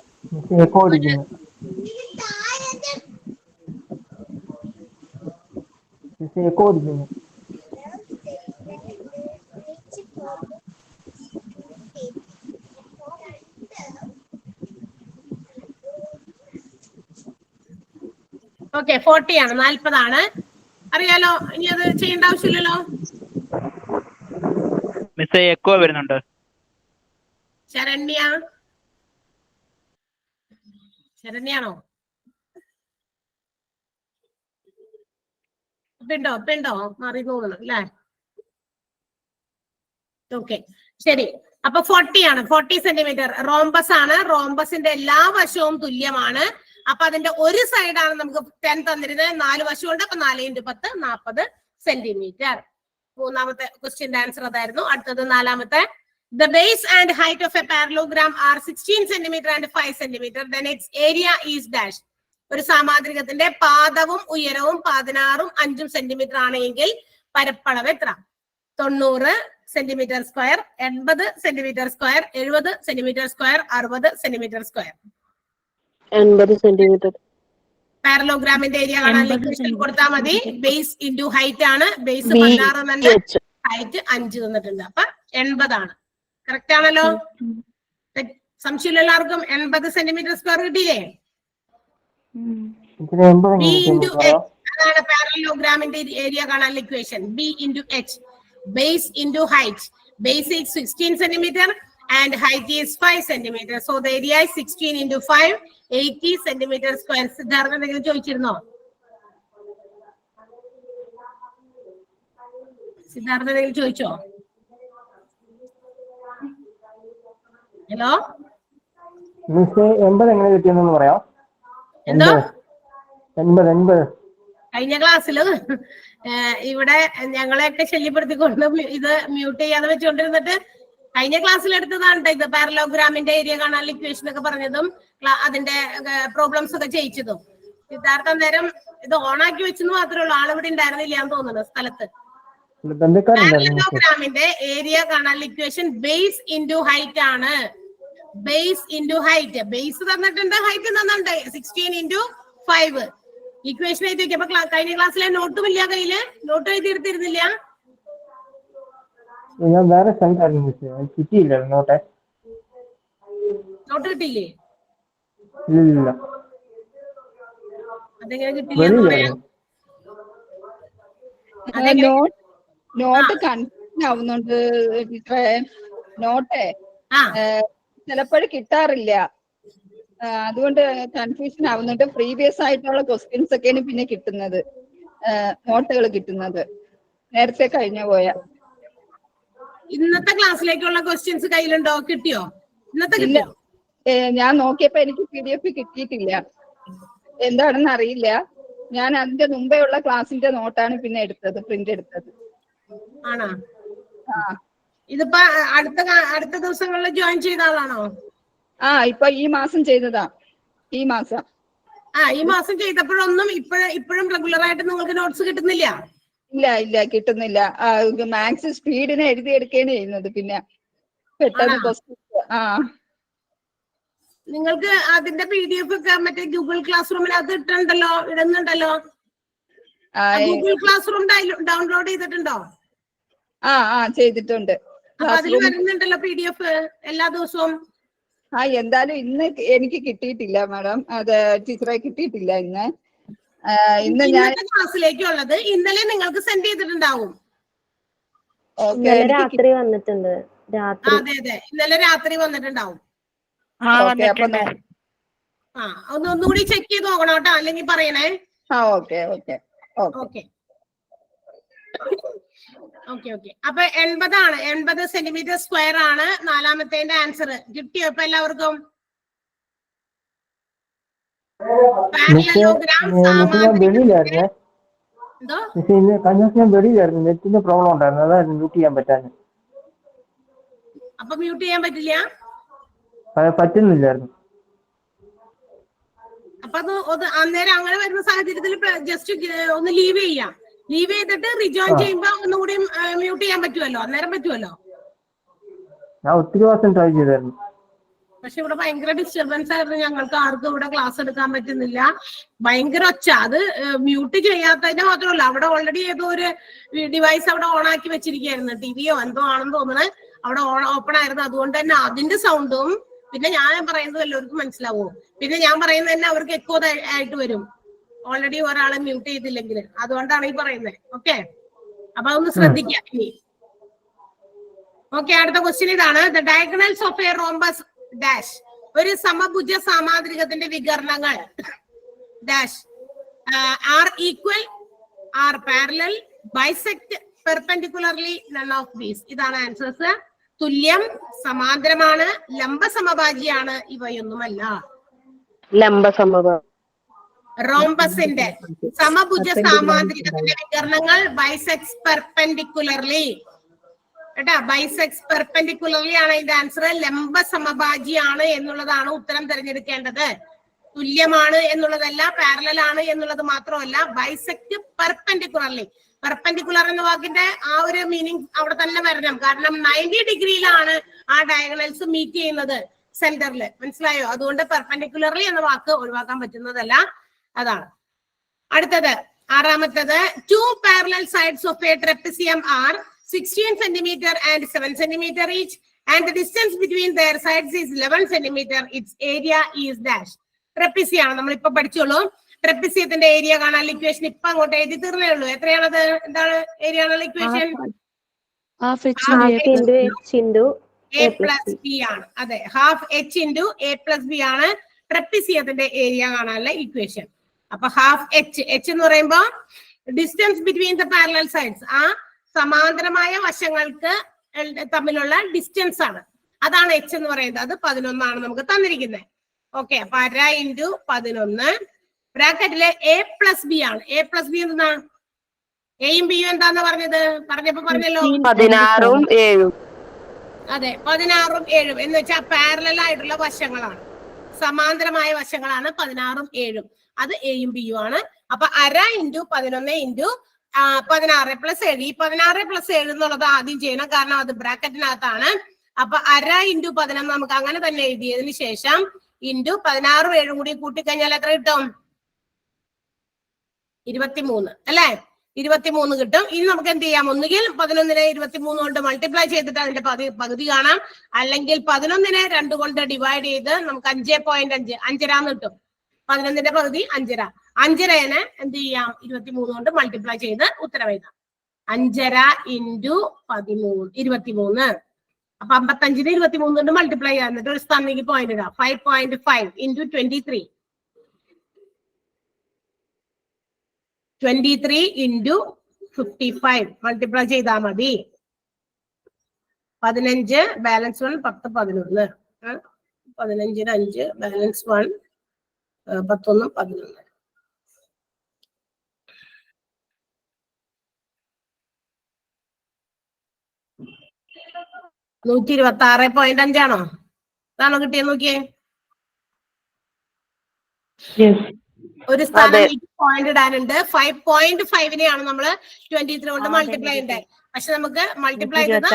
ഓക്കെ, 40 ആണ്, 40 ആണ്. അറിയാലോ, ഇനി അത് ചെയ്യേണ്ട ആവശ്യമില്ലല്ലോ. മിസ്സേ എക്കോ വരുന്നുണ്ട്. ശരണ്യാണോ? പെണ്ടോ മാറി തോന്നണം അല്ലേ? ഓക്കെ, ശരി. അപ്പൊ 40 ആണ്, 40 സെന്റിമീറ്റർ റോംബസ് ആണ്. റോംബസിന്റെ എല്ലാ വശവും തുല്യമാണ്. അപ്പൊ അതിന്റെ ഒരു സൈഡാണ് നമുക്ക് 10 തന്നിരുന്നത്, 4 വശമുണ്ട്. അപ്പൊ 4 × 10 40 സെന്റിമീറ്റർ. മൂന്നാമത്തെ ക്വസ്റ്റ്യന്റെ ആൻസർ അതായിരുന്നു. അടുത്തത് നാലാമത്തെ, the base and height of a parallelogram are 16 centimeter and 5 centimeter, then its area is dash. ഒരു സാമാന്ത്രികത്തിന്റെ പാദവും ഉയരവും 16ഉം 5ഉം സെന്റിമീറ്റർ ആണെങ്കിൽ പരപ്പളവ് എത്ര? 90 centimetre square, 80 centimetre square, 70 centimetre square, 60 centimetre square. 80 centimetre. പാരലോഗ്രാമിന്റെ ഏരിയ കാണാൻ ഇക്വേഷൻ കൊടുത്താൽ മതി. ബേസ് ഇൻറ്റു ഹൈറ്റ് ആണ്. ബേസ് 16 എന്നുണ്ട്, ഹൈറ്റ് 5 തന്നിട്ടുണ്ട്. അപ്പൊ 80 ആണ്. കറക്റ്റ് ആണല്ലോ? സംശയം എല്ലാവർക്കും? 80 സെന്റിമീറ്റർ സ്ക്വയർ കിട്ടിയില്ലേ? ബി ഇൻറ്റു എച്ച്, അതാണ് പാരലോഗ്രാമിന്റെ ഏരിയ കാണാൻ equation. B into H, base into height. Base is 16 centimeter and height is 5 centimeter. So the area is 16 × 5, 80 centimeter square. Siddhartha എന്തെങ്കിലും ചോദിച്ചിരുന്നോ? സിദ്ധാർത്ഥ എന്തെങ്കിലും ചോദിച്ചോ? ഹലോ, 80 എങ്ങനെ കിട്ടിയെന്ന് പറയാം? എന്തോ 80 കഴിഞ്ഞ ക്ലാസ്സിൽ ഇവിടെ ഞങ്ങളെയൊക്കെ ശല്യപ്പെടുത്തിക്കൊണ്ട് ഇത് മ്യൂട്ട് ചെയ്യാതെ വെച്ചുകൊണ്ടിരുന്നിട്ട് കഴിഞ്ഞ ക്ലാസ്സിൽ എടുത്തതാണ് ഇത്. പാരലോഗ്രാമിന്റെ ഏരിയ കാണാൻ ഇക്വേഷൻ ഒക്കെ പറഞ്ഞതും അതിന്റെ പ്രോബ്ലംസ് ഒക്കെ ചെയ്യിച്ചതും. സിദ്ധാർത്ഥ നേരം ഇത് ഓണാക്കി വെച്ചെന്ന് മാത്രമേ ഉള്ളൂ, ആളിവിടെ ഉണ്ടായിരുന്നില്ല എന്ന് തോന്നുന്നു സ്ഥലത്ത്. പാരലോഗ്രാമിന്റെ ഏരിയ കാണാൻ ഇക്വേഷൻ ബേസ് ഇൻറ്റു ഹൈറ്റ് ആണ്. ബേസ് ഇൻറ്റു ഹൈറ്റ്, ബേസ് തന്നിട്ടുണ്ട്, ഹൈറ്റ് തന്നിട്ടുണ്ട്. 16 × 5 ഇക്വേഷൻ എഴുതി വെക്കും. അപ്പൊ കഴിഞ്ഞ ക്ലാസ്സിലെ നോട്ടും ഇല്ല കയ്യില്, നോട്ട് എഴുതി എടുത്തിരുന്നില്ല. ഞാൻ വേറെ സ്ഥലത്തായിരുന്നു, കിട്ടിയില്ല നോട്ട്. നോട്ട് കിട്ടിയില്ലേ? ഇല്ല, അതെങ്ങനെ കിട്ടില്ല? നോട്ട് കൺഫ്യൂഷൻ ആവുന്നുണ്ട് ടീച്ചറെ. നോട്ടേ ചിലപ്പോഴും കിട്ടാറില്ല, അതുകൊണ്ട് കൺഫ്യൂഷൻ ആവുന്നുണ്ട്. പ്രീവിയസ് ആയിട്ടുള്ള ക്വസ്റ്റ്യൻസ് ഒക്കെയാണ് പിന്നെ കിട്ടുന്നത്, നോട്ടുകൾ കിട്ടുന്നത്. നേരത്തെ കഴിഞ്ഞു പോയ ഇന്നത്തെ ക്ലാസ്സിലേക്കുള്ള ക്വസ്റ്റ്യൻസ് കയ്യിലുണ്ടോ? കിട്ടിയോ? ഇന്നത്തെ ഇല്ല, ഞാൻ നോക്കിയപ്പോ എനിക്ക് PDF കിട്ടിയിട്ടില്ല. എന്താണെന്ന് അറിയില്ല. ഞാൻ അതിന്റെ മുമ്പേ ഉള്ള ക്ലാസിന്റെ നോട്ടാണ് പിന്നെ എടുത്തത്, പ്രിന്റ് എടുത്തത്. ആണോ? ആ, ഇതിപ്പോ അടുത്ത ദിവസങ്ങളിൽ ജോയിൻ ചെയ്ത ആളാണോ? ഇപ്പൊ ഈ മാസം ചെയ്തതാ. ഈ മാസം ഈ മാസം ചെയ്തപ്പോഴൊന്നും ഇപ്പോഴും റെഗുലർ ആയിട്ട് നിങ്ങൾക്ക് നോട്ട്സ് കിട്ടുന്നില്ല? ഇല്ല കിട്ടുന്നില്ല. മാത്സ് സ്പീഡിന് എഴുതിയെടുക്കുകയാണ് ചെയ്യുന്നത്. പിന്നെ പെട്ടെന്ന് നിങ്ങൾക്ക് അതിന്റെ PDF ഒക്കെ മറ്റേ ഗൂഗിൾ ക്ലാസ് റൂമിനകത്ത് ഇടുന്നുണ്ടല്ലോ. ഗൂഗിൾ ക്ലാസ് റൂം ഡൗൺലോഡ് ചെയ്തിട്ടുണ്ടോ? ചെയ്തിട്ടുണ്ട്. അപ്പൊ അതിൽ വരുന്നുണ്ടല്ലോ PDF എല്ലാ ദിവസവും. എന്തായാലും ഇന്ന് എനിക്ക് കിട്ടിയിട്ടില്ല മാഡം, അത് ടീച്ചറെ കിട്ടിയിട്ടില്ല ഇന്ന്. ഞാൻ ക്ലാസ്സിലേക്കുള്ളത് ഇന്നലെ നിങ്ങൾക്ക് സെൻഡ് ചെയ്തിട്ടുണ്ടാവും. രാത്രി വന്നിട്ടുണ്ട്. അതെ, ഇന്നലെ രാത്രി വന്നിട്ടുണ്ടാവും. ഒന്നുകൂടി ചെക്ക് ചെയ്ത് നോക്കണം കേട്ടോ, അല്ലെങ്കിൽ പറയണേ. ഓക്കെ. അപ്പൊ 80 ആണ്, 80 സെന്റിമീറ്റർ സ്ക്വയർ ആണ് നാലാമത്തെ ആൻസർ. കിട്ടിയോ ഇപ്പൊ എല്ലാവർക്കും? പാരലലോഗ്രാം ഞാൻ വെളിയിലായിരുന്നേ. എന്തോ പക്ഷേ ഇന്ന് കഴിഞ്ഞ ദിവസം ഞാൻ വെളിയിലായിരുന്നു, നെറ്റിന്റെ പ്രോബ്ലം ഉണ്ടായിരുന്നു, അതായിരുന്നു മ്യൂട്ട് ചെയ്യാൻ പറ്റാൻ. അപ്പൊ മ്യൂട്ട് ചെയ്യാൻ പറ്റില്ല. അത് പറ്റുന്നില്ലായിരുന്നു. അപ്പൊ അത് അന്നേരം അങ്ങനെ വരുന്ന സാഹചര്യത്തിൽ ജസ്റ്റ് ഒന്ന് ലീവ് ചെയ്യാം. ലീവ് ചെയ്തിട്ട് റിജോയിൻ ചെയ്യുമ്പോ ഒന്നുകൂടി മ്യൂട്ട് ചെയ്യാൻ പറ്റുമല്ലോ, അന്നേരം പറ്റുമല്ലോ. ഞാൻ ഒത്തിരി പ്രാവശ്യം ട്രൈ ചെയ്തായിരുന്നു. പക്ഷെ ഇവിടെ ഭയങ്കര ഡിസ്റ്റർബൻസ് ആയിരുന്നു, ഞങ്ങൾക്ക് ആർക്കും ഇവിടെ ക്ലാസ് എടുക്കാൻ പറ്റുന്നില്ല. ഭയങ്കര ഒച്ച. അത് മ്യൂട്ട് ചെയ്യാത്തതിന് മാത്രമല്ല, അവിടെ ഓൾറെഡി ഏതോ ഒരു ഡിവൈസ് അവിടെ ഓൺ ആക്കി വെച്ചിരിക്കുകയായിരുന്നു, ടിവിയോ എന്തോ ആണെന്ന് തോന്നുന്നത്, അവിടെ ഓപ്പൺ ആയിരുന്നു. അതുകൊണ്ട് തന്നെ അതിന്റെ സൗണ്ടും പിന്നെ ഞാൻ പറയുന്നത് എല്ലാവർക്കും മനസ്സിലാവും, പിന്നെ ഞാൻ പറയുന്നത് തന്നെ അവർക്ക് എക്കോ ആയിട്ട് വരും, ഓൾറെഡി ഒരാളെ മ്യൂട്ട് ചെയ്തില്ലെങ്കിൽ. അതുകൊണ്ടാണ് ഈ പറയുന്നത്. ഓക്കെ, അപ്പൊ അതൊന്ന് ശ്രദ്ധിക്കാം ഇനി. ഓക്കെ, അടുത്ത ക്വസ്റ്റ്യൻ ഇതാണ്. The diagonals of a rhombus dash. ഒരു സമഭുജ സാമാന്ത്രികത്തിന്റെ വികരണങ്ങൾ dash are equal, are parallel, bisect, perpendicularly, none of these. ഇതാണ് ആൻസേഴ്സ്. തുല്യം, സമാന്തരമാണ്, ലംബ സമഭാജിയാണ്, ഇവയൊന്നുമല്ല. ലംബ സമഭാജി. റോംബസിന്റെ സമഭുജ സാമാന്ത്രികത്തിന്റെ വികരണങ്ങൾ ബൈസെക്സ് പെർപെൻഡിക്കുലർലി. കേട്ടാ, ബൈസെക്സ് പെർപെൻഡിക്കുലർലി ആണ് ഇതിന്റെ ആൻസർ. ലംബ സമഭാജിയാണ് എന്നുള്ളതാണ് ഉത്തരം തിരഞ്ഞെടുക്കേണ്ടത്. തുല്യമാണ് എന്നുള്ളതല്ല, പാരലൽ ആണ് എന്നുള്ളത് മാത്രമല്ല, ബൈസെക്ട് പെർപെൻഡിക്കുലർലി. പെർപെൻഡിക്കുലർ എന്ന വാക്കിന്റെ ആ ഒരു മീനിങ് അവിടെ തന്നെ വരണം, കാരണം 90 ഡിഗ്രിയിലാണ് ആ ഡയഗണൽസ് മീറ്റ് ചെയ്യുന്നത് സെന്ററിൽ. മനസ്സിലായോ? അതുകൊണ്ട് പെർപെൻഡിക്കുലർലി എന്ന വാക്ക് ഒഴിവാക്കാൻ പറ്റുന്നതല്ല. അതാണ് അടുത്തത്. ആറാമത്തത്. 2 parallel sides of a trapezium are 16 centimeter and 7 centimeter each, and the distance between their sides is 11 centimeter. Its area is dash. ട്രപ്പിസിയാണ് നമ്മൾ ഇപ്പൊ പഠിച്ചോളൂ. ട്രപ്പിസിയത്തിന്റെ ഏരിയ കാണാൻ ഇക്വേഷൻ ഇപ്പൊ അങ്ങോട്ട് എഴുതി തീർന്നേ ഉള്ളൂ. എത്രയാണത്? എന്താണ് ഏരിയ കാണാനുള്ള ഇക്വേഷൻ? a plus b ആണ്. അതെ, half h into a plus b ആണ് ട്രപ്പിസിയത്തിന്റെ ഏരിയ കാണാനുള്ള ഇക്വേഷൻ. അപ്പൊ ഹാഫ് h എന്ന് പറയുമ്പോ distance between the parallel sides, ആ സമാന്തരമായ വശങ്ങൾക്ക് തമ്മിലുള്ള ഡിസ്റ്റൻസ് ആണ്. അതാണ് h എന്ന് പറയുന്നത്. അത് 11 ആണ് നമുക്ക് തന്നിരിക്കുന്നത്. ഓക്കെ, അപ്പൊ 1 into 11 ബ്രാക്കറ്റില് a plus b ആണ്. a plus b എന്താ? എയും ബിയും എന്താന്ന് പറഞ്ഞല്ലോ 16ഉം 7ഉം. അതെ, 16ഉം 7ഉം എന്ന് വെച്ചാൽ പാരലൽ ആയിട്ടുള്ള വശങ്ങളാണ്, സമാന്തരമായ വശങ്ങളാണ് 16ഉം 7ഉം. അത് എയും ബിയും ആണ്. അപ്പൊ 1 into 11 into 16 plus 7. ഈ 16 plus 7 എന്നുള്ളത് ആദ്യം ചെയ്യണം, കാരണം അത് ബ്രാക്കറ്റിനകത്താണ്. അപ്പൊ 1 into 11 നമുക്ക് അങ്ങനെ തന്നെ എഴുതിയതിനു ശേഷം ഇൻറ്റു 16ഉം 7ഉം കൂടി കൂട്ടിക്കഴിഞ്ഞാൽ എത്ര കിട്ടും? 23 അല്ലെ? 23 കിട്ടും. ഇനി നമുക്ക് എന്ത് ചെയ്യാം? ഒന്നുകിൽ 11നെ 23 കൊണ്ട് മൾട്ടിപ്ലൈ ചെയ്തിട്ട് അതിന്റെ പകുതി കാണാം, അല്ലെങ്കിൽ 11നെ 2 കൊണ്ട് ഡിവൈഡ് ചെയ്ത് നമുക്ക് 5.5 5 കിട്ടും. 11ന്റെ പകുതി 5. 5നെ എന്ത് ചെയ്യാം? 23 കൊണ്ട് മൾട്ടിപ്ലൈ ചെയ്ത് ഉത്തരം എഴുതാം. 5 into 13 23. അപ്പൊ 55നെ 23 കൊണ്ട് മൾട്ടിപ്ലൈ ചെയ്യാം, എന്നിട്ട് ഒരു സ്ഥാനത്തേക്ക് പോയിന്റ് ഇടാം. 5.5 into 23. 23 into 55 മൾട്ടിപ്ലൈ ചെയ്താൽ മതി. 15 ബാലൻസ് 1 10 11. 15ന് 5 ബാലൻസ് 1 11 11. $126.5 ആണോ? ഇതാണോ കിട്ടിയത്? നോക്കിയേ, ഒരു സ്ഥാനത്തേക്ക് പോയിന്റ് ഇടാനുണ്ട്. 5.5നെയാണ് നമ്മള് 23 കൊണ്ട് മൾട്ടിപ്ലൈ ചെയ്യേണ്ടത്. പക്ഷെ നമുക്ക് മൾട്ടിപ്ലൈ ചെയ്തത്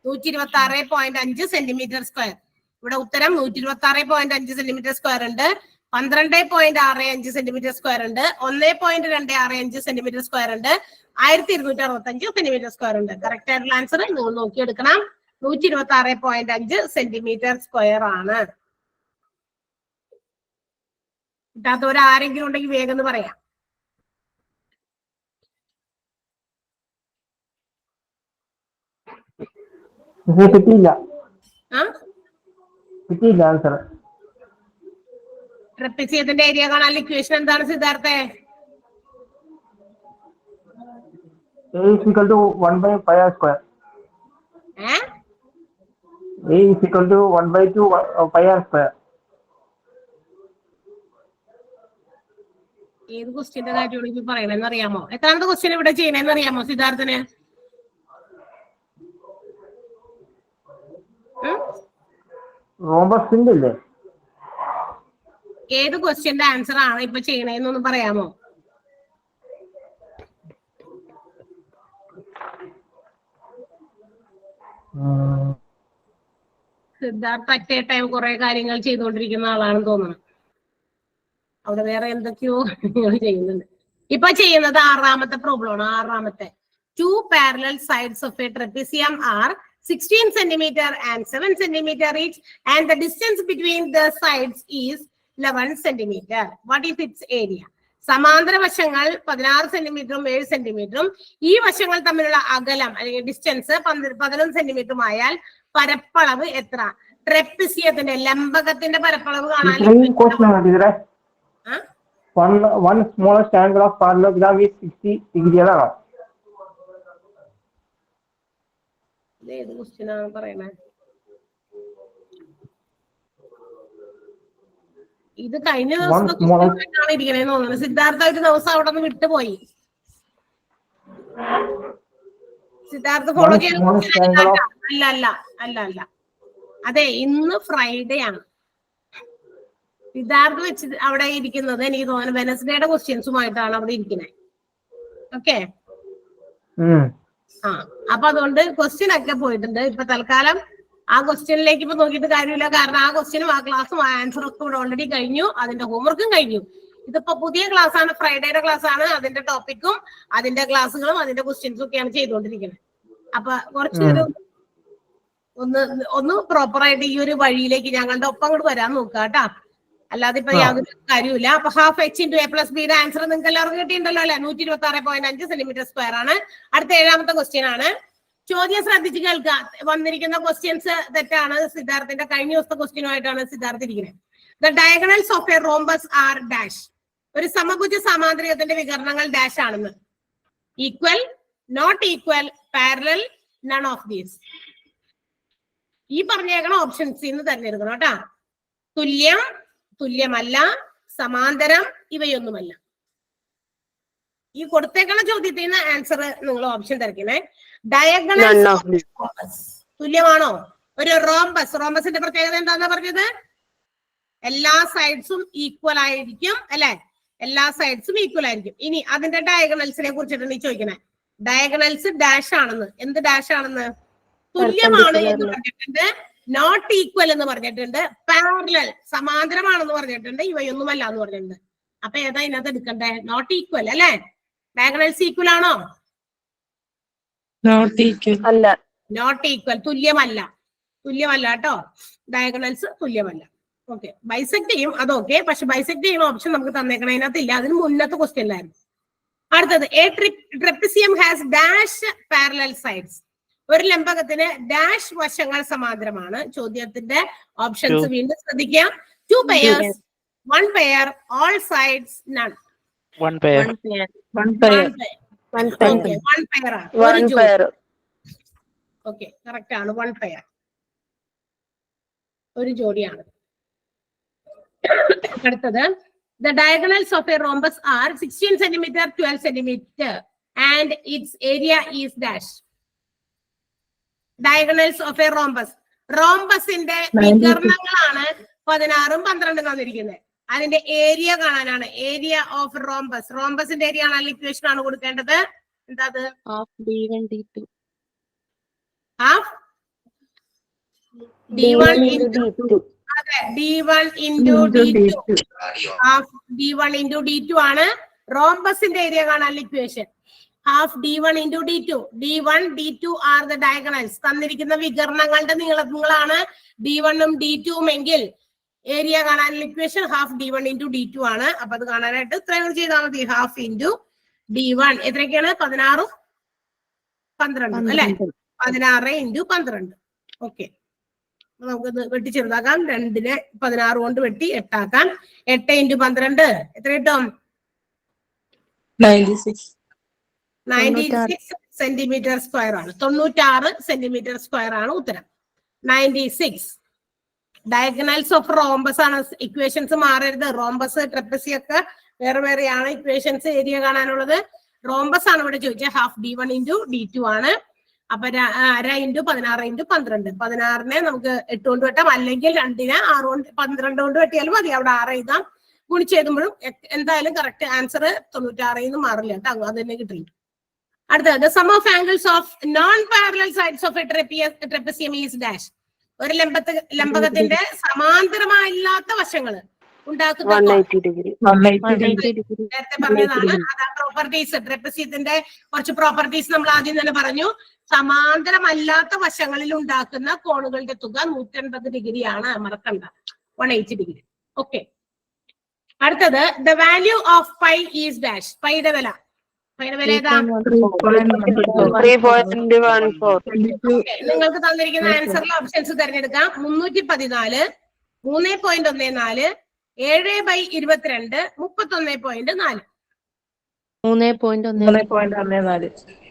126.5 സെന്റിമീറ്റർ സ്ക്വയർ. ഇവിടെ ഉത്തരം 126.5 സെന്റിമീറ്റർ സ്ക്വയർ ഉണ്ട്, 12.65 സെന്റിമീറ്റർ സ്ക്വയർ ഉണ്ട്, 1.265 സെന്റിമീറ്റർ സ്ക്വയർ ഉണ്ട്, 1265 സെന്റിമീറ്റർ സ്ക്വയർ ഉണ്ട്. കറക്റ്റ് ആയിട്ടുള്ള ആൻസർ നിങ്ങൾ നോക്കിയെടുക്കണം. 126.5 സെന്റിമീറ്റർ സ്ക്വയർ ആണ്. കിട്ടാത്തവർ ആരെങ്കിലും ഉണ്ടെങ്കിൽ വേഗം എന്ന് പറയാം. കിട്ടിയില്ല ആൻസർ. ട്രപ്പിസിയത്തിന്റെ ഏരിയ കാണാൻ ഇക്വേഷൻ എന്താണ് സിദ്ധാർത്ഥേ? A is equal to 1/pi square. A is equal to 1/2 pi r square. ഏത് ക്വസ്റ്റ്യന്റെ കാര്യമാണ് ഇപ്പൊ പറയണെന്ന് അറിയാമോ? എത്രാമത്തെ ക്വസ്റ്റ്യൻ ഇവിടെ ചെയ്യണെന്ന് അറിയാമോ സിദ്ധാർത്ഥന്? റോംബസിന്റെ ഇല്ലേ? ഏത് ക്വസ്റ്റ്യന്റെ ആൻസർ ആണ് ഇപ്പൊ ചെയ്യണേന്നൊന്ന് പറയാമോ? സിദ്ധാർത്ഥ അറ്റ് എ ടൈം കുറെ കാര്യങ്ങൾ ചെയ്തുകൊണ്ടിരിക്കുന്ന ആളാണെന്ന് തോന്നുന്നു. അവിടെ വേറെ എന്തൊക്കെയോ ചെയ്യുന്നുണ്ട്. ഇപ്പൊ ചെയ്യുന്നത് 6ാമത്തെ പ്രോബ്ലം ആണ്. 6ാമത്തെ 2 parallel sides of a trapezium are 16 centimeter and 7 centimeter each and the distance between the sides is 11 centimeter. What is its area? സമാന്തര വശങ്ങൾ 16 സെന്റിമീറ്ററും 7 സെന്റിമീറ്ററും ഈ വശങ്ങൾ തമ്മിലുള്ള അകലം അല്ലെങ്കിൽ ഡിസ്റ്റൻസ് 11 സെന്റിമീറ്ററും ആയാൽ പരപ്പളവ് എത്ര? ട്രെപ്പിസിയത്തിന്റെ ലംബകത്തിന്റെ പരപ്പളവ് കാണാൻ one smallest angle of parallelogram is 60 degree അതാണോ? ഏത് ക്വസ്റ്റ്യൻ ആണ് പറയണേ? ഇത് കഴിഞ്ഞ ദിവസം ഇരിക്കണേന്ന് തോന്നുന്നു. സിദ്ധാർത്ഥ ഒരു ദിവസം അവിടെ നിന്ന് വിട്ടുപോയി. സിദ്ധാർത്ഥ ഫോളോ ചെയ്യാൻ അല്ല അതെ, ഇന്ന് ഫ്രൈഡേ ആണ്. സിദ്ധാർത്ഥ വെച്ച് അവിടെ ഇരിക്കുന്നത് എനിക്ക് തോന്നുന്നു വെനസ്ഡേയുടെ ക്വസ്റ്റ്യൻസുമായിട്ടാണ് അവിടെ ഇരിക്കുന്നത്. ഓക്കെ, അപ്പൊ അതുകൊണ്ട് ക്വസ്റ്റ്യൻ ഒക്കെ പോയിട്ടുണ്ട്. ഇപ്പൊ തൽക്കാലം ആ ക്വസ്റ്റ്യനിലേക്ക് ഇപ്പൊ നോക്കിയിട്ട് കാര്യമില്ല. കാരണം ആ ക്വസ്റ്റ്യനും ആ ക്ലാസ്സും ആൻസറും ഒക്കെ ഇവിടെ ഓൾറെഡി കഴിഞ്ഞു. അതിന്റെ ഹോംവർക്കും കഴിഞ്ഞു. ഇതിപ്പോ പുതിയ ക്ലാസ് ആണ്, ഫ്രൈഡേയുടെ ക്ലാസ് ആണ്. അതിന്റെ ടോപ്പിക്കും അതിന്റെ ക്ലാസ്സുകളും അതിന്റെ ക്വസ്റ്റ്യൻസും ഒക്കെയാണ് ചെയ്തുകൊണ്ടിരിക്കുന്നത്. അപ്പൊ കുറച്ചൊരു ഒന്ന് പ്രോപ്പറായിട്ട് ഈ ഒരു വഴിയിലേക്ക് ഞങ്ങളുടെ ഒപ്പം അങ്ങോട്ട് വരാൻ നോക്കുക കേട്ടാ. അല്ലാതെ ഇപ്പൊ യാതൊരു കാര്യമില്ല. അപ്പൊ ½ h × a + b ആൻസർ നിങ്ങൾക്ക് എല്ലാവർക്കും കിട്ടിയിട്ടുണ്ടല്ലോ അല്ലെ? 126.5 സെന്റിമീറ്റർ സ്ക്വയർ ആണ്. അടുത്ത 7ാമത്തെ ക്വസ്റ്റ്യൻ ആണ്. ചോദ്യം ശ്രദ്ധിച്ച് കേൾക്കുക. വന്നിരിക്കുന്ന ക്വസ്റ്റ്യൻസ് തെറ്റാണ്. സിദ്ധാർത്ഥിന്റെ കഴിഞ്ഞ ദിവസത്തെ ക്വസ്റ്റ്യനുമായിട്ടാണ് സിദ്ധാർത്ഥ ഇരിക്കുന്നത്. The diagonals of a rhombus are dash. ഒരു സമഭുജ സമാന്തരികത്തിന്റെ വികരണങ്ങൾ ഡാഷ് ആണെന്ന്. Equal, not equal, parallel, none of these. ഈ പറഞ്ഞേക്കണ ഓപ്ഷൻസ് ഇന്ന് തെരഞ്ഞെടുക്കണം കേട്ടാ. തുല്യം, തുല്യമല്ല, സമാന്തരം, ഇവയൊന്നുമല്ല. ഈ കൊടുത്തേക്കണ ചോദ്യത്തിൽ നിന്ന് ആൻസർ നിങ്ങൾ ഓപ്ഷൻ തിരക്കണേ. ഡയഗണൽ തുല്യമാണോ? ഒരു റോംബസിന്റെ പ്രത്യേകത എന്താന്നാ പറഞ്ഞത്? എല്ലാ സൈഡ്സും ഈക്വൽ ആയിരിക്കും അല്ലെ? എല്ലാ സൈഡ്സും ഈക്വൽ ആയിരിക്കും. ഇനി അതിന്റെ ഡയഗണൽസിനെ കുറിച്ചിട്ടാണ് ഈ ചോദിക്കണേ. ഡയഗണൽസ് ഡാഷ് ആണെന്ന്. എന്ത് ഡാഷ് ആണെന്ന്? തുല്യമാണ് എന്ന് പറഞ്ഞിട്ടുണ്ട്, നോട്ട് ഈക്വൽ എന്ന് പറഞ്ഞിട്ടുണ്ട്, പാരലൽ സമാന്തരമാണെന്ന് പറഞ്ഞിട്ടുണ്ട്, ഇവയൊന്നുമല്ല എന്ന് പറഞ്ഞിട്ടുണ്ട്. അപ്പൊ ഏതാ ഇതിനകത്ത് എടുക്കണ്ടേ? നോട്ട് ഈക്വൽ അല്ലെ? ഡയഗണൽസ് ഈക്വൽ ആണോ? നോട്ട് ഈക്വൽ, തുല്യമല്ല. തുല്യമല്ല കേട്ടോ, ഡയഗണൽസ് തുല്യമല്ല. ഓക്കെ, ബൈസെക്ട് ചെയ്യും, അതൊക്കെ. പക്ഷെ ബൈസെക്ട് ചെയ്യുന്ന ഓപ്ഷൻ നമുക്ക് തന്നേക്കണതിനകത്തില്ല. അതിന് മുന്നത്തെ ക്വസ്റ്റ്യനിലായിരുന്നു. അടുത്തത്, a trapezium has dash parallel sides. ഒരു ലംബകത്തിന് ഡാഷ് വശങ്ങൾ സമാന്തരമാണ്. ചോദ്യത്തിന്റെ ഓപ്ഷൻസ് വീണ്ടും ശ്രദ്ധിക്കാം. 2 pairs, 1 pair, all sides, none. 1 pair. Okay, correct ആണ്. 1 pair, ഒരു ജോഡിയാണ്. അടുത്തത്, the diagonals of a rhombus are 16 centimeter, 12 centimeter and its area is dash. Diagonals of a rhombus. റോംബസിന്റെ വികരണങ്ങളാണ് 16ഉം 12ഉം തന്നിരിക്കുന്നത്. അതിന്റെ ഏരിയ കാണാനാണ്. Area of rhombus. റോംബസിന്റെ ഏരിയ ആണ് ഇക്വേഷൻ ആണ് കൊടുക്കേണ്ടത്. എന്താ അത്? Half d1 d2. Half d1 into അതെ, d1 into d2. Half d1 into d2 ആണ് റോംബസിന്റെ ഏരിയ കാണാൻ equation. half d1 into d2. d1 d2 are the diagonals. തന്നിരിക്കുന്ന വികരണങ്ങളുടെ നീളങ്ങളാണ് d1ഉം d2ഉം എങ്കിൽ ഏരിയ കാണാനുള്ള equation half d1 into d2 ആണ്. അപ്പൊ അത് കാണാനായിട്ട് ഇത്രയും ചെയ്താൽ മതി. Half into d1 എത്രയൊക്കെയാണ്? 16ഉം 12ഉം അല്ലെ? 16 into 12. ഓക്കെ, നമുക്കത് വെട്ടി ചെറുതാക്കാം. 2നെ 16 കൊണ്ട് വെട്ടി 8 ആക്കാം. 8 into 12 എത്ര കിട്ടും? 96 സെന്റിമീറ്റർ സ്ക്വയർ ആണ്. 96 സെന്റിമീറ്റർ സ്ക്വയർ ആണ് ഉത്തരം. 96. ഡയഗണൽസ് ഓഫ് റോംബസ് ആണ്. ഇക്വേഷൻസ് മാറരുത്. റോംബസ്, ട്രപ്പസി ഒക്കെ വേറെയാണ് ഇക്വേഷൻസ്. ഏരിയ കാണാനുള്ളത് റോംബസ് ആണ് ഇവിടെ ചോദിച്ചത്. ഹാഫ് d1 ഇൻറ്റു d2 ആണ്. അപ്പൊ 1/2 ഇൻറ്റു 16 ഇൻറ്റു 12. 16നെ നമുക്ക് 8 കൊണ്ട് വെട്ടാം, അല്ലെങ്കിൽ 2നെ 6 കൊണ്ട് 12 കൊണ്ട് വെട്ടിയാലും മതി. അവിടെ 6 എഴുതാം. ഗുണിച്ചെഴുതുമ്പോഴും എന്തായാലും കറക്റ്റ് ആൻസർ 96 മാറില്ല കേട്ടോ, അത് തന്നെ കിട്ടില്ല. അടുത്തത് sum of angles of non parallel sides of a trapezium is dash. ഒരു ലംബകത്തിന്റെ സമാന്തരമല്ലാത്ത വശങ്ങൾ ഉണ്ടാക്കുന്ന 180 degree. നേരത്തെ പറഞ്ഞതാണ്. അതാ പ്രോപ്പർട്ടീസ്. ട്രപ്പസിയത്തിന്റെ കുറച്ച് പ്രോപ്പർട്ടീസ് നമ്മൾ ആദ്യം തന്നെ പറഞ്ഞു. സമാന്തരമല്ലാത്ത വശങ്ങളിൽ ഉണ്ടാക്കുന്ന കോണുകളുടെ തുക 180 ഡിഗ്രിയാണ്. മറക്കണ്ട, 180 ഡിഗ്രി. ഓക്കെ. അടുത്തത് the value of pi is dash. പൈയുടെ വില ഏതാ? 3.14. നിങ്ങൾക്ക് തന്നിരിക്കുന്ന ആൻസറിൽ ഓപ്ഷൻസ് തിരഞ്ഞെടുക്കാം. 314, 3.14, 7/22, 31.4. 3.14.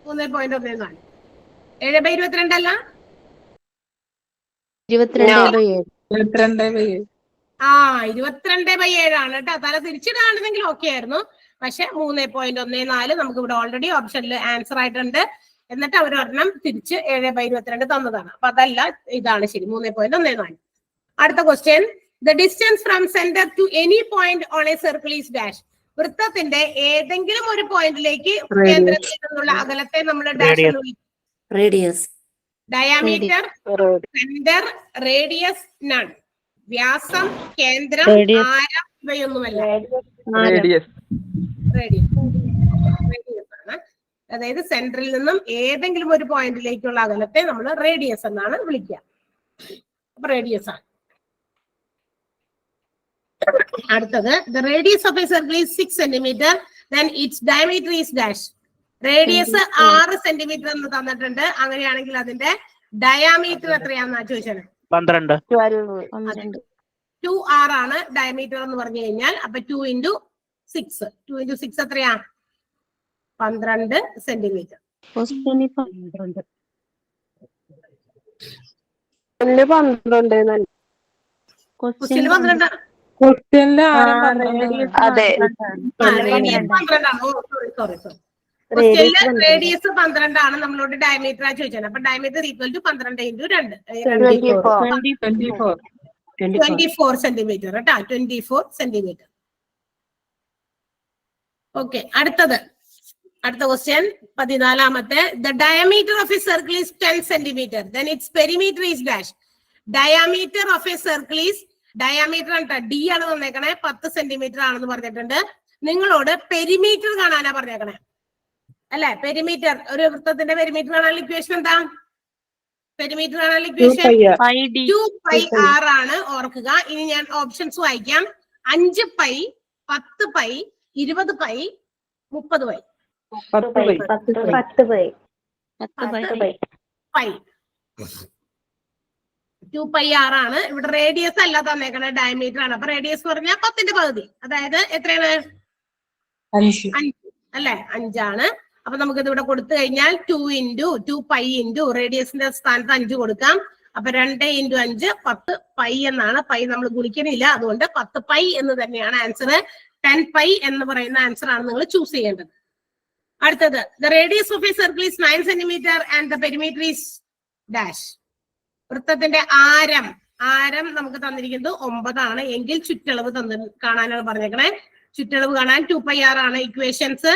3.14. 7/22 അല്ല, 22/7. 22/7 ആണ് കേട്ടോ. തല തിരിച്ചിടാണെന്നെങ്കിൽ ഓക്കെ ആയിരുന്നു. പക്ഷെ 3.14 നമുക്ക് ഇവിടെ ഓൾറെഡി ഓപ്ഷനിൽ ആൻസർ ആയിട്ടുണ്ട്. എന്നിട്ട് അവർ ഒരെണ്ണം തിരിച്ച് 7/22 തന്നതാണ്. അപ്പൊ അതല്ല, ഇതാണ് ശരി, 3.14. അടുത്ത question, the distance from centre to any point on a circle is dash. വൃത്തത്തിന്റെ ഏതെങ്കിലും ഒരു പോയിന്റിലേക്ക് കേന്ദ്രത്തിൽ നിന്നുള്ള അകലത്തെ നമ്മൾ ഡാഷ് എന്ന് വിളിക്കും. Radius. Diameter, centre, radius, none. വ്യാസം, കേന്ദ്രം, ആരം ഇവയൊന്നുമല്ല. റേഡിയസ് ആണ്. അതായത് സെന്ററിൽ നിന്നും ഏതെങ്കിലും ഒരു പോയിന്റിലേക്കുള്ള അകലത്തെ നമ്മൾ റേഡിയസ് എന്നാണ് വിളിക്കുക. അപ്പൊ റേഡിയസ് ആണ്. അടുത്തത്, the radius of a circle is 6 centimetre, then it's diameter is dash. Radius 6 centimetre എന്ന് തന്നിട്ടുണ്ട്. അങ്ങനെയാണെങ്കിൽ അതിന്റെ ഡയാമീറ്റർ എത്രയാണെന്നാ ചോദിച്ചത്? 12. 2r ആണ് ഡയമീറ്റർ എന്ന് പറഞ്ഞു കഴിഞ്ഞാൽ. അപ്പൊ 2 × 6. 2 × 6 എത്രയാ? 12 സെന്റിമീറ്റർ. റേഡിയസ് 12 ആണ്, നമ്മളോട് ഡയമീറ്റർ ആ ചോദിച്ചത്. അപ്പൊ ഡയമീറ്റർ ഈക്വൽ ടു 12 × 2 24 സെന്റിമീറ്റർ കേട്ടോ. 24 സെന്റിമീറ്റർ. ഓക്കെ. അടുത്ത ക്വസ്റ്റ്യൻ 14ാമത്തെ, the diameter of a circle is 10 centimetre, then its perimeter is dash. Diameter of a circle is, diameter ആണ് ഡി ആണ് തന്നേക്കണേ, 10 സെന്റിമീറ്റർ ആണെന്ന് പറഞ്ഞിട്ടുണ്ട്. നിങ്ങളോട് പെരിമീറ്റർ കാണാനാ പറഞ്ഞേക്കണേ അല്ലെ? പെരിമീറ്റർ, ഒരു വൃത്തത്തിന്റെ പെരിമീറ്റർ കാണാനുള്ള ഇക്വേഷൻ എന്താ? പെരിമീറ്റർ കാണാനുള്ള ഇക്വേഷൻ 2πr ആണ്. ഓർക്കുക. ഇനി ഞാൻ ഓപ്ഷൻസ് വായിക്കാം. 5π, 10π, 20π, 30π. 2πr ആണ്. ഇവിടെ റേഡിയസ് അല്ല തന്നേക്കണ, ഡയമീറ്റർ ആണ്. അപ്പൊ റേഡിയസ് പറഞ്ഞാൽ 10ന്റെ പകുതി, അതായത് എത്രയാണ്? 5 അല്ലെ? 5 ആണ്. അപ്പൊ നമുക്കിത് ഇവിടെ കൊടുത്തു കഴിഞ്ഞാൽ 2π × റേഡിയസിന്റെ സ്ഥാനത്ത് 5 കൊടുക്കാം. അപ്പൊ 2 × 5 10π എന്നാണ്. പൈ നമ്മൾ ഗുണിക്കണില്ല, അതുകൊണ്ട് 10π എന്ന് തന്നെയാണ് ആൻസർ. 10π എന്ന് പറയുന്ന ആൻസർ ആണ് നിങ്ങൾ ചൂസ് ചെയ്യേണ്ടത്. അടുത്തത്, the radius of a circle is 9 centimetre and the perimeter is dash. വൃത്തത്തിന്റെ ആരം നമുക്ക് തന്നിരിക്കുന്നത് 9 ആണ്. എങ്കിൽ ചുറ്റളവ് കാണാനാണ് പറഞ്ഞേക്കണേ. ചുറ്റളവ് കാണാൻ 2πr ആണ് ഇക്വേഷൻസ്.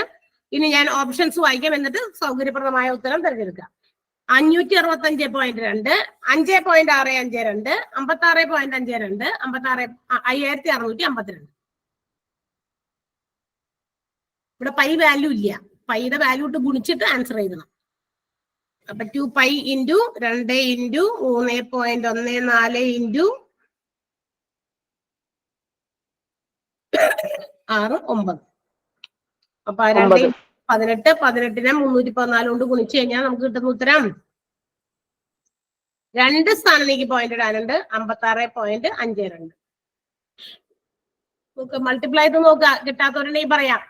ഇനി ഞാൻ ഓപ്ഷൻസ് വായിക്കാം, എന്നിട്ട് സൗകര്യപ്രദമായ ഉത്തരം തിരഞ്ഞെടുക്കാം. 565.2, 5.652, 56.52, 5652. ഇവിടെ പൈ വാല്യൂ ഇല്ല. പൈയുടെ വാല്യൂ ഇട്ട് ഗുണിച്ചിട്ട് ആൻസർ എഴുതണം. അപ്പൊ 2π × 2 × 3.14 × 6 9. അപ്പൊ 2 18, 18നെ 314 കൊണ്ട് ഗുണിച്ചു കഴിഞ്ഞാൽ നമുക്ക് കിട്ടുന്ന ഉത്തരം 2 സ്ഥാനത്തേക്ക് പോയിന്റ് ഇടാനുണ്ട്. 56.52. നമുക്ക് മൾട്ടിപ്ലൈ ചെയ്ത് നോക്കുക. കിട്ടാത്തവരുണ്ടെങ്കിൽ പറയാം.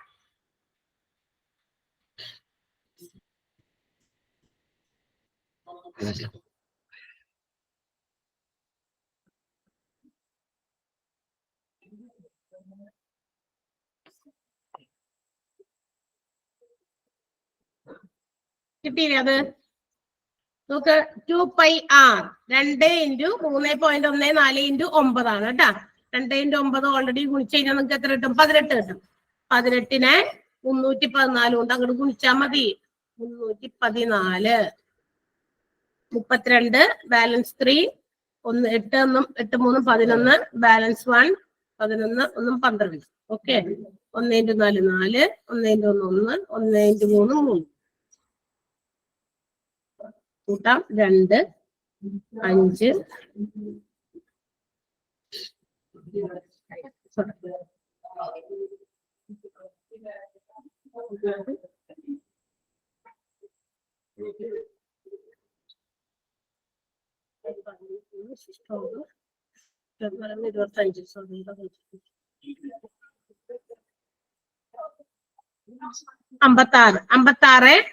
കിട്ടിയില്ലേ അത്? നോക്ക് 2πr 2 × 3.14 × 9 ആണ് കേട്ടാ. 2 × 9 ഓൾറെഡി ഗുണിച്ചു കഴിഞ്ഞാൽ നിങ്ങൾക്ക് എത്ര കിട്ടും? 18 കിട്ടും. 18നെ 314 കൊണ്ട് അങ്ങോട്ട് ഗുണിച്ചാൽ മതി. 314 32 ബാലൻസ് 3 1 8 1 8 3 11 ബാലൻസ് 1 11 1 12. ഓക്കെ, 1 × 4 4 1 × 1 1 1 × 3 3 കൂട്ടാം 2 5 56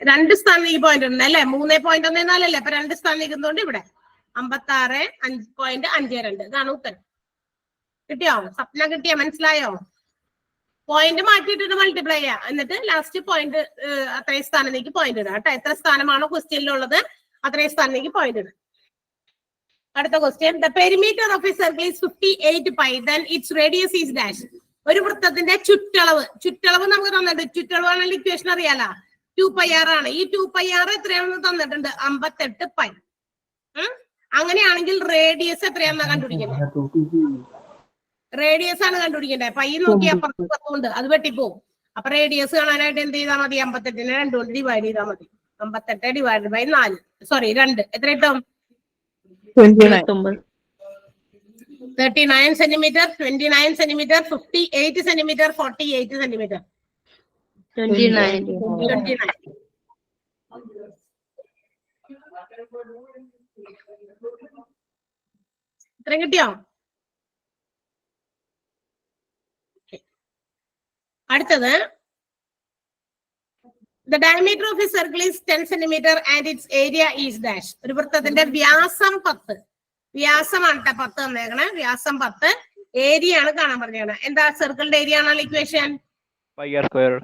രണ്ട് സ്ഥാനത്തേക്ക് പോയിന്റ് ഉണ്ട് അല്ലെ? 3.14 അല്ലേ? അപ്പൊ രണ്ട് സ്ഥാനം നിൽക്കുന്നതുകൊണ്ട് ഇവിടെ 56.52 ഇതാണ് ഉത്തരം. കിട്ടിയോ? സ്വപ്ന കിട്ടിയോ? മനസ്സിലായോ? പോയിന്റ് മാറ്റിയിട്ടിട്ട് മൾട്ടിപ്ലൈ ചെയ്യാം, എന്നിട്ട് ലാസ്റ്റ് പോയിന്റ് അത്രയും സ്ഥാനത്തേക്ക് പോയിന്റ് ഇടാം കേട്ടോ. എത്ര സ്ഥാനമാണോ ക്വസ്റ്റ്യനിലുള്ളത് അത്രയും സ്ഥാനത്തേക്ക് പോയിന്റ് ഇടാം. അടുത്ത question, the perimeter of a circle is 58 π, then its radius is dash. ഒരു വൃത്തത്തിന്റെ ചുറ്റളവ് നമുക്ക് തന്നിട്ടുണ്ട്. ചുറ്റളവ് ആണെങ്കിൽ ഇക്വേഷൻ അറിയാലോ, 2πr ആണ്. ഈ 2πr എത്രയാണെന്ന് തന്നിട്ടുണ്ട്? 58 π. അങ്ങനെയാണെങ്കിൽ റേഡിയസ് എത്രയാണെന്ന് കണ്ടുപിടിക്കണ്ടേ? റേഡിയസ് ആണ് കണ്ടുപിടിക്കണ്ടേ. പൈ നോക്കി അപ്പുറത്ത് 10 ഉണ്ട്, അത് വെട്ടിപ്പോവും. അപ്പൊ റേഡിയസ് കാണാനായിട്ട് എന്ത് ചെയ്താൽ മതി? 58നെ 2 കൊണ്ട് ഡിവൈഡ് ചെയ്താൽ മതി. 58 ഡിവൈഡ് ബൈ 4 സോറി 2 എത്ര കിട്ടും? 39 സെന്റിമീറ്റർ, 29 സെന്റിമീറ്റർ, 58 സെന്റിമീറ്റർ, 48 സെന്റിമീറ്റർ. 29. ഇത്രയും കിട്ടിയോ? അടുത്തത്, the diameter of a circle is 10 centimeter and its area is dash. ഒരു വൃത്തത്തിന്റെ വ്യാസം 10. വ്യാസമാണ് 10 തന്നേക്കണേ. വ്യാസം 10, ഏരിയ ആണ് കാണാൻ പറഞ്ഞേക്കണേ. എന്താ സർക്കിളിന്റെ ഏരിയ ആണല്ലോ ഇക്വേഷൻ? πr square.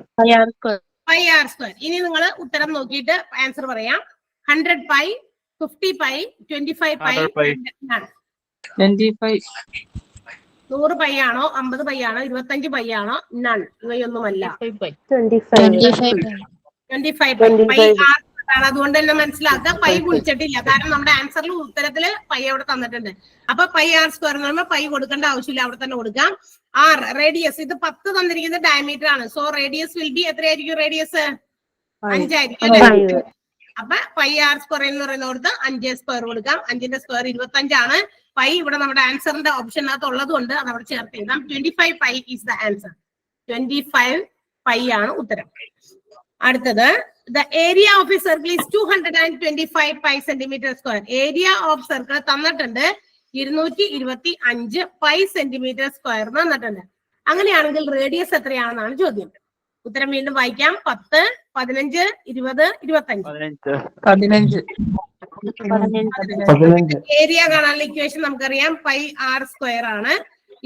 πr². ഇനി നിങ്ങൾ ഉത്തരം നോക്കിയിട്ട് ആൻസർ പറയാം. 100 π, 50 π, 25 π, 100 π ആണോ, 50 π ആണോ, 25 π ആണോ? നൺ, ഇവയൊന്നുമല്ല. 25 π. അതുകൊണ്ട് തന്നെ മനസ്സിലാക്കുക, പൈ കുളിച്ചിട്ടില്ല. കാരണം നമ്മുടെ ആൻസറിൽ ഉത്തരത്തില് പൈ അവിടെ തന്നിട്ടുണ്ട്. അപ്പൊ πr² എന്ന് പറയുമ്പോൾ പൈ കൊടുക്കേണ്ട ആവശ്യമില്ല, അവിടെ തന്നെ കൊടുക്കാം. ആർ റേഡിയസ്, ഇത് 10 തന്നിരിക്കുന്ന ഡയമീറ്റർ ആണ്. സോ റേഡിയസ് വിൽ ബി എത്രയായിരിക്കും? റേഡിയസ് 5 ആയിരിക്കും. അപ്പൊ πr² എന്ന് പറയുന്നോടത്ത് 5² കൊടുക്കാം. 5ന്റെ സ്ക്വയർ 25 ആണ്. പൈ ഇവിടെ നമ്മുടെ ആൻസറിന്റെ ഓപ്ഷനകത്ത് ഉള്ളത് കൊണ്ട് അത് അവിടെ ചേർത്ത് എഴുതാം. 25 π ഈസ് ദ ആൻസർ. 25 π ആണ് ഉത്തരം. അടുത്തത്, the area of a circle is 225 π centimeter square. Area of circle തന്നിട്ടുണ്ട് 225 π centimeter square തന്നിട്ടുണ്ട്. അങ്ങനെയാണെങ്കിൽ റേഡിയസ് എത്രയാണെന്നാണ് ചോദ്യം. ഉത്തരം വീണ്ടും വായിക്കാം. 10, 15, 20, 25. 15. ഏരിയ കാണാനുള്ള ഇക്വേഷൻ നമുക്കറിയാം. πr² ആണ്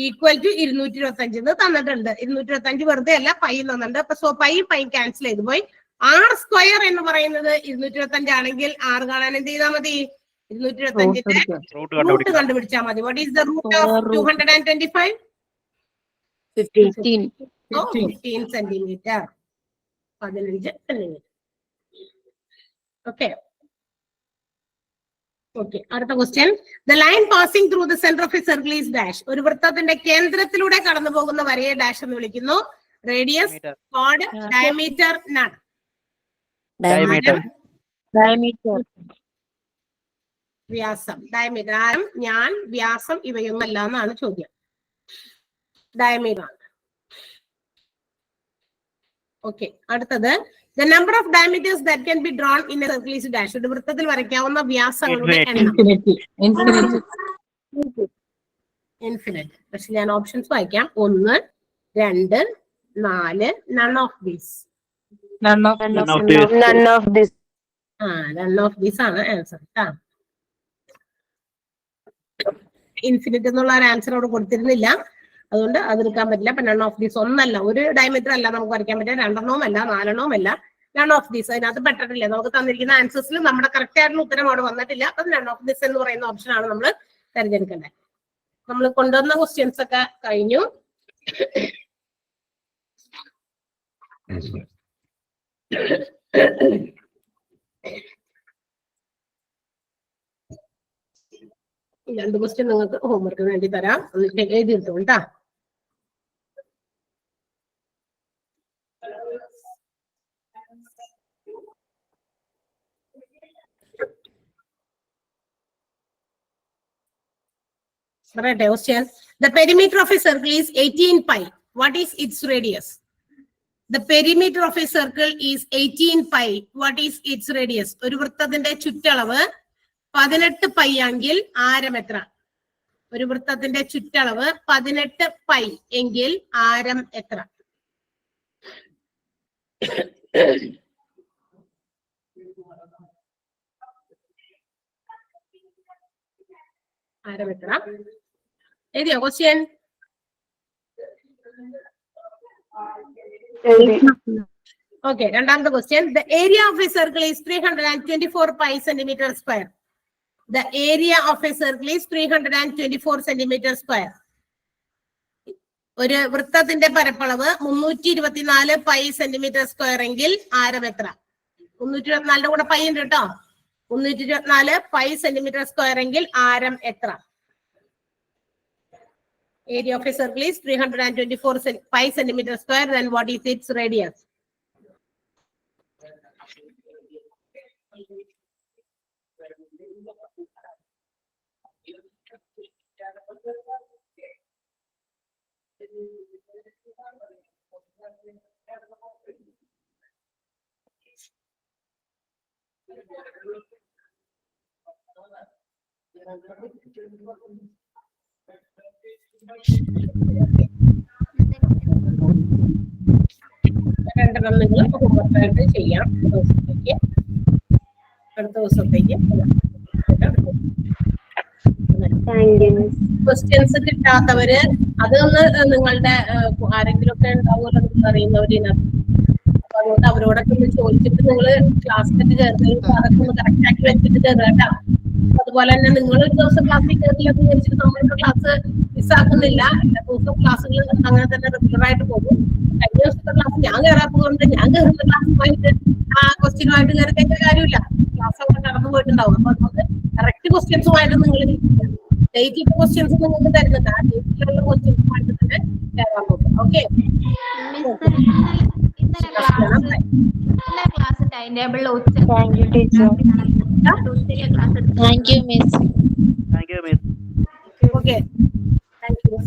ഈക്വൽ ടു 225 തന്നിട്ടുണ്ട്. 225 വെറുതെ അല്ല, പൈ തന്നിട്ടുണ്ട്. അപ്പൊ സോ പൈ ക്യാൻസൽ ചെയ്ത് പോയി. r² എന്ന് പറയുന്നത് 225 ആണെങ്കിൽ r കാണാൻ എന്ത് ചെയ്താൽ മതി? 225ന്റെ റൂട്ട് കണ്ടുപിടിച്ചാൽ മതി. What is the root of 225? 15. 15 centimetre. 15 centimetre. Okay. അടുത്ത question, the line passing through the centre of a circle is dash. ഒരു വൃത്തത്തിന്റെ കേന്ദ്രത്തിലൂടെ കടന്നു പോകുന്ന വരയെ ഡാഷ് എന്ന് വിളിക്കുന്നു. റേഡിയസ്, കോഡ്, ഡയമീറ്റർ, നൺ. വ്യാസം, ഡയമീറ്റർ. ആരം, ഞാൻ, വ്യാസം ഇവയൊന്നല്ല എന്നാണ് ചോദ്യം. ഡയമീറ്റർ ആണ്. ഓക്കെ. അടുത്തത്, the number of diameters that can be drawn in a circle is dash. ഒരു വൃത്തത്തിൽ വരയ്ക്കാവുന്ന വ്യാസങ്ങളുടെ എണ്ണം ഇൻഫിനിറ്റ്. പക്ഷെ ഞാൻ ഓപ്ഷൻസ് വായിക്കാം. 1, 2, 4. None of these. None of this. None of these ആണ് ആൻസർ. ഇൻഫിനിറ്റ് എന്നുള്ള ഒരു ആൻസർ അവിടെ കൊടുത്തിരുന്നില്ല, അതുകൊണ്ട് അതെടുക്കാൻ പറ്റില്ല. അപ്പൊ നൺ ഓഫ് ദീസ് ഒന്നല്ല, ഒരു ഡയമീറ്റർ അല്ല നമുക്ക് വരയ്ക്കാൻ പറ്റില്ല, 2 എണ്ണവും അല്ല, 4 എണ്ണവും അല്ല, നൺ ഓഫ് ദിസ്. അതിനകത്ത് പെട്ടിട്ടില്ല. നമുക്ക് തന്നിരിക്കുന്ന ആൻസേഴ്സിൽ നമ്മുടെ കറക്റ്റ് ആയിട്ടുള്ള ഉത്തരം അവിടെ വന്നിട്ടില്ല. അപ്പൊ നൺ ഓഫ് ദിസ് എന്ന് പറയുന്ന ഓപ്ഷൻ ആണ് നമ്മൾ തിരഞ്ഞെടുക്കേണ്ടത്. നമ്മൾ കൊണ്ടുവന്ന ക്വസ്റ്റ്യൻസ് ഒക്കെ കഴിഞ്ഞു. രണ്ട് ക്വസ്റ്റ്യൻ നിങ്ങൾക്ക് ഹോംവർക്കിന് വേണ്ടി തരാം. എഴുതി എടുത്തോളൂ കേട്ടാ. പറയട്ടെ question. The perimeter of a circle is 18 pi. What is its radius? The perimeter of a circle is 18 pi. What is its radius? ഒരു വൃത്തത്തിന്റെ ചുറ്റളവ് 18 പൈ എങ്കിൽ ആരം എത്ര? ഒരു വൃത്തത്തിന്റെ ചുറ്റളവ് 18 പൈ എങ്കിൽ ആരം എത്ര? ആരം എത്ര? എഴുതിയോ ക്വസ്റ്റ്യൻ? ഓക്കെ. രണ്ടാമത്തെ question. The area of a circle is 324 pi centimeter square. The area of a circle is 324 centimeter square. ഒരു വൃത്തത്തിന്റെ പരപ്പളവ് 324 പൈ സെന്റിമീറ്റർ സ്ക്വയർ എങ്കിൽ ആരം എത്ര? 324 കൂടെ പൈ ഉണ്ട് കേട്ടോ. 324 പൈ സെന്റിമീറ്റർ സ്ക്വയർ എങ്കിൽ ആരം എത്ര? Area of a circle is 324 pi centimeter square. Then what is its radius? രണ്ടെണ്ണം നിങ്ങൾ ഹോംവർക്കായിട്ട് ചെയ്യാം. അടുത്ത ദിവസത്തേക്ക് ക്വസ്റ്റ്യൻസ് കിട്ടാത്തവര് അതൊന്ന് നിങ്ങളുടെ ആരെങ്കിലും ഒക്കെ ഉണ്ടാവുമല്ലോ നിങ്ങൾക്ക് അറിയുന്നവരിനകത്ത്. അപ്പൊ അതുകൊണ്ട് അവരോടൊക്കെ ഒന്ന് ചോദിച്ചിട്ട് നിങ്ങൾ ക്ലാസ്സിലേക്ക് കയറുന്ന അതൊക്കെ ഒന്ന് കറക്റ്റ് ആക്കി വെച്ചിട്ട് കയറുക കേട്ടോ. അതുപോലെ തന്നെ നിങ്ങൾ ഒരു ദിവസം ക്ലാസ്സിൽ കയറില്ലെന്ന് വിചാരിച്ചിട്ട് നമ്മളിപ്പോ ക്ലാസ് മിസ്സാക്കുന്നില്ല. എല്ലാ ദിവസവും ക്ലാസ്സുകൾ അങ്ങനെ തന്നെ റെഗുലർ ആയിട്ട് പോകും. കഴിഞ്ഞ ദിവസത്തെ ക്ലാസ് ഞാൻ കയറാത്തത് കൊണ്ട് ഞാൻ കയറുന്ന ക്ലാസ്സുമായിട്ട് ആ ക്വസ്റ്റ്യനുമായിട്ട് കയറി കഴിഞ്ഞ കാര്യമില്ല. ക്ലാസ് അവിടെ കടന്നു പോയിട്ടുണ്ടാവും. അപ്പൊ അതുകൊണ്ട് കറക്റ്റ് ക്വസ്റ്റ്യൻസുമായിട്ട് നിങ്ങൾ ഡേറ്റ് ക്വസ്റ്റ്യൻസ് നിങ്ങൾക്ക് തരുന്നുണ്ട്. ആ ഡേറ്റിലുള്ള ക്വസ്റ്റ്യൻസുമായിട്ട് തന്നെ കയറാൻ പോകും. ഓക്കെ. ക്ലാസ് ടൈം ടേബിളിൽ Thank you, teacher. Thank you, miss. Thank you, miss. Okay. Thank you.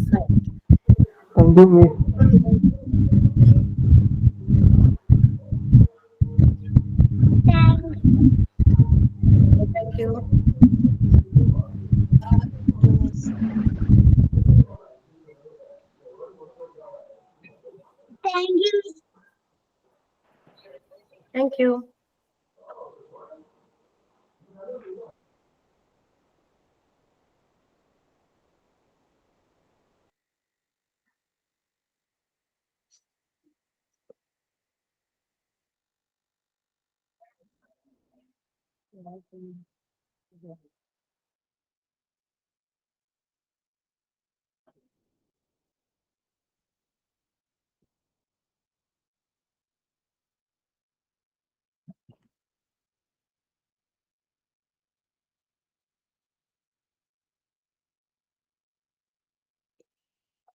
Thank you, miss. Thank you. Thank you.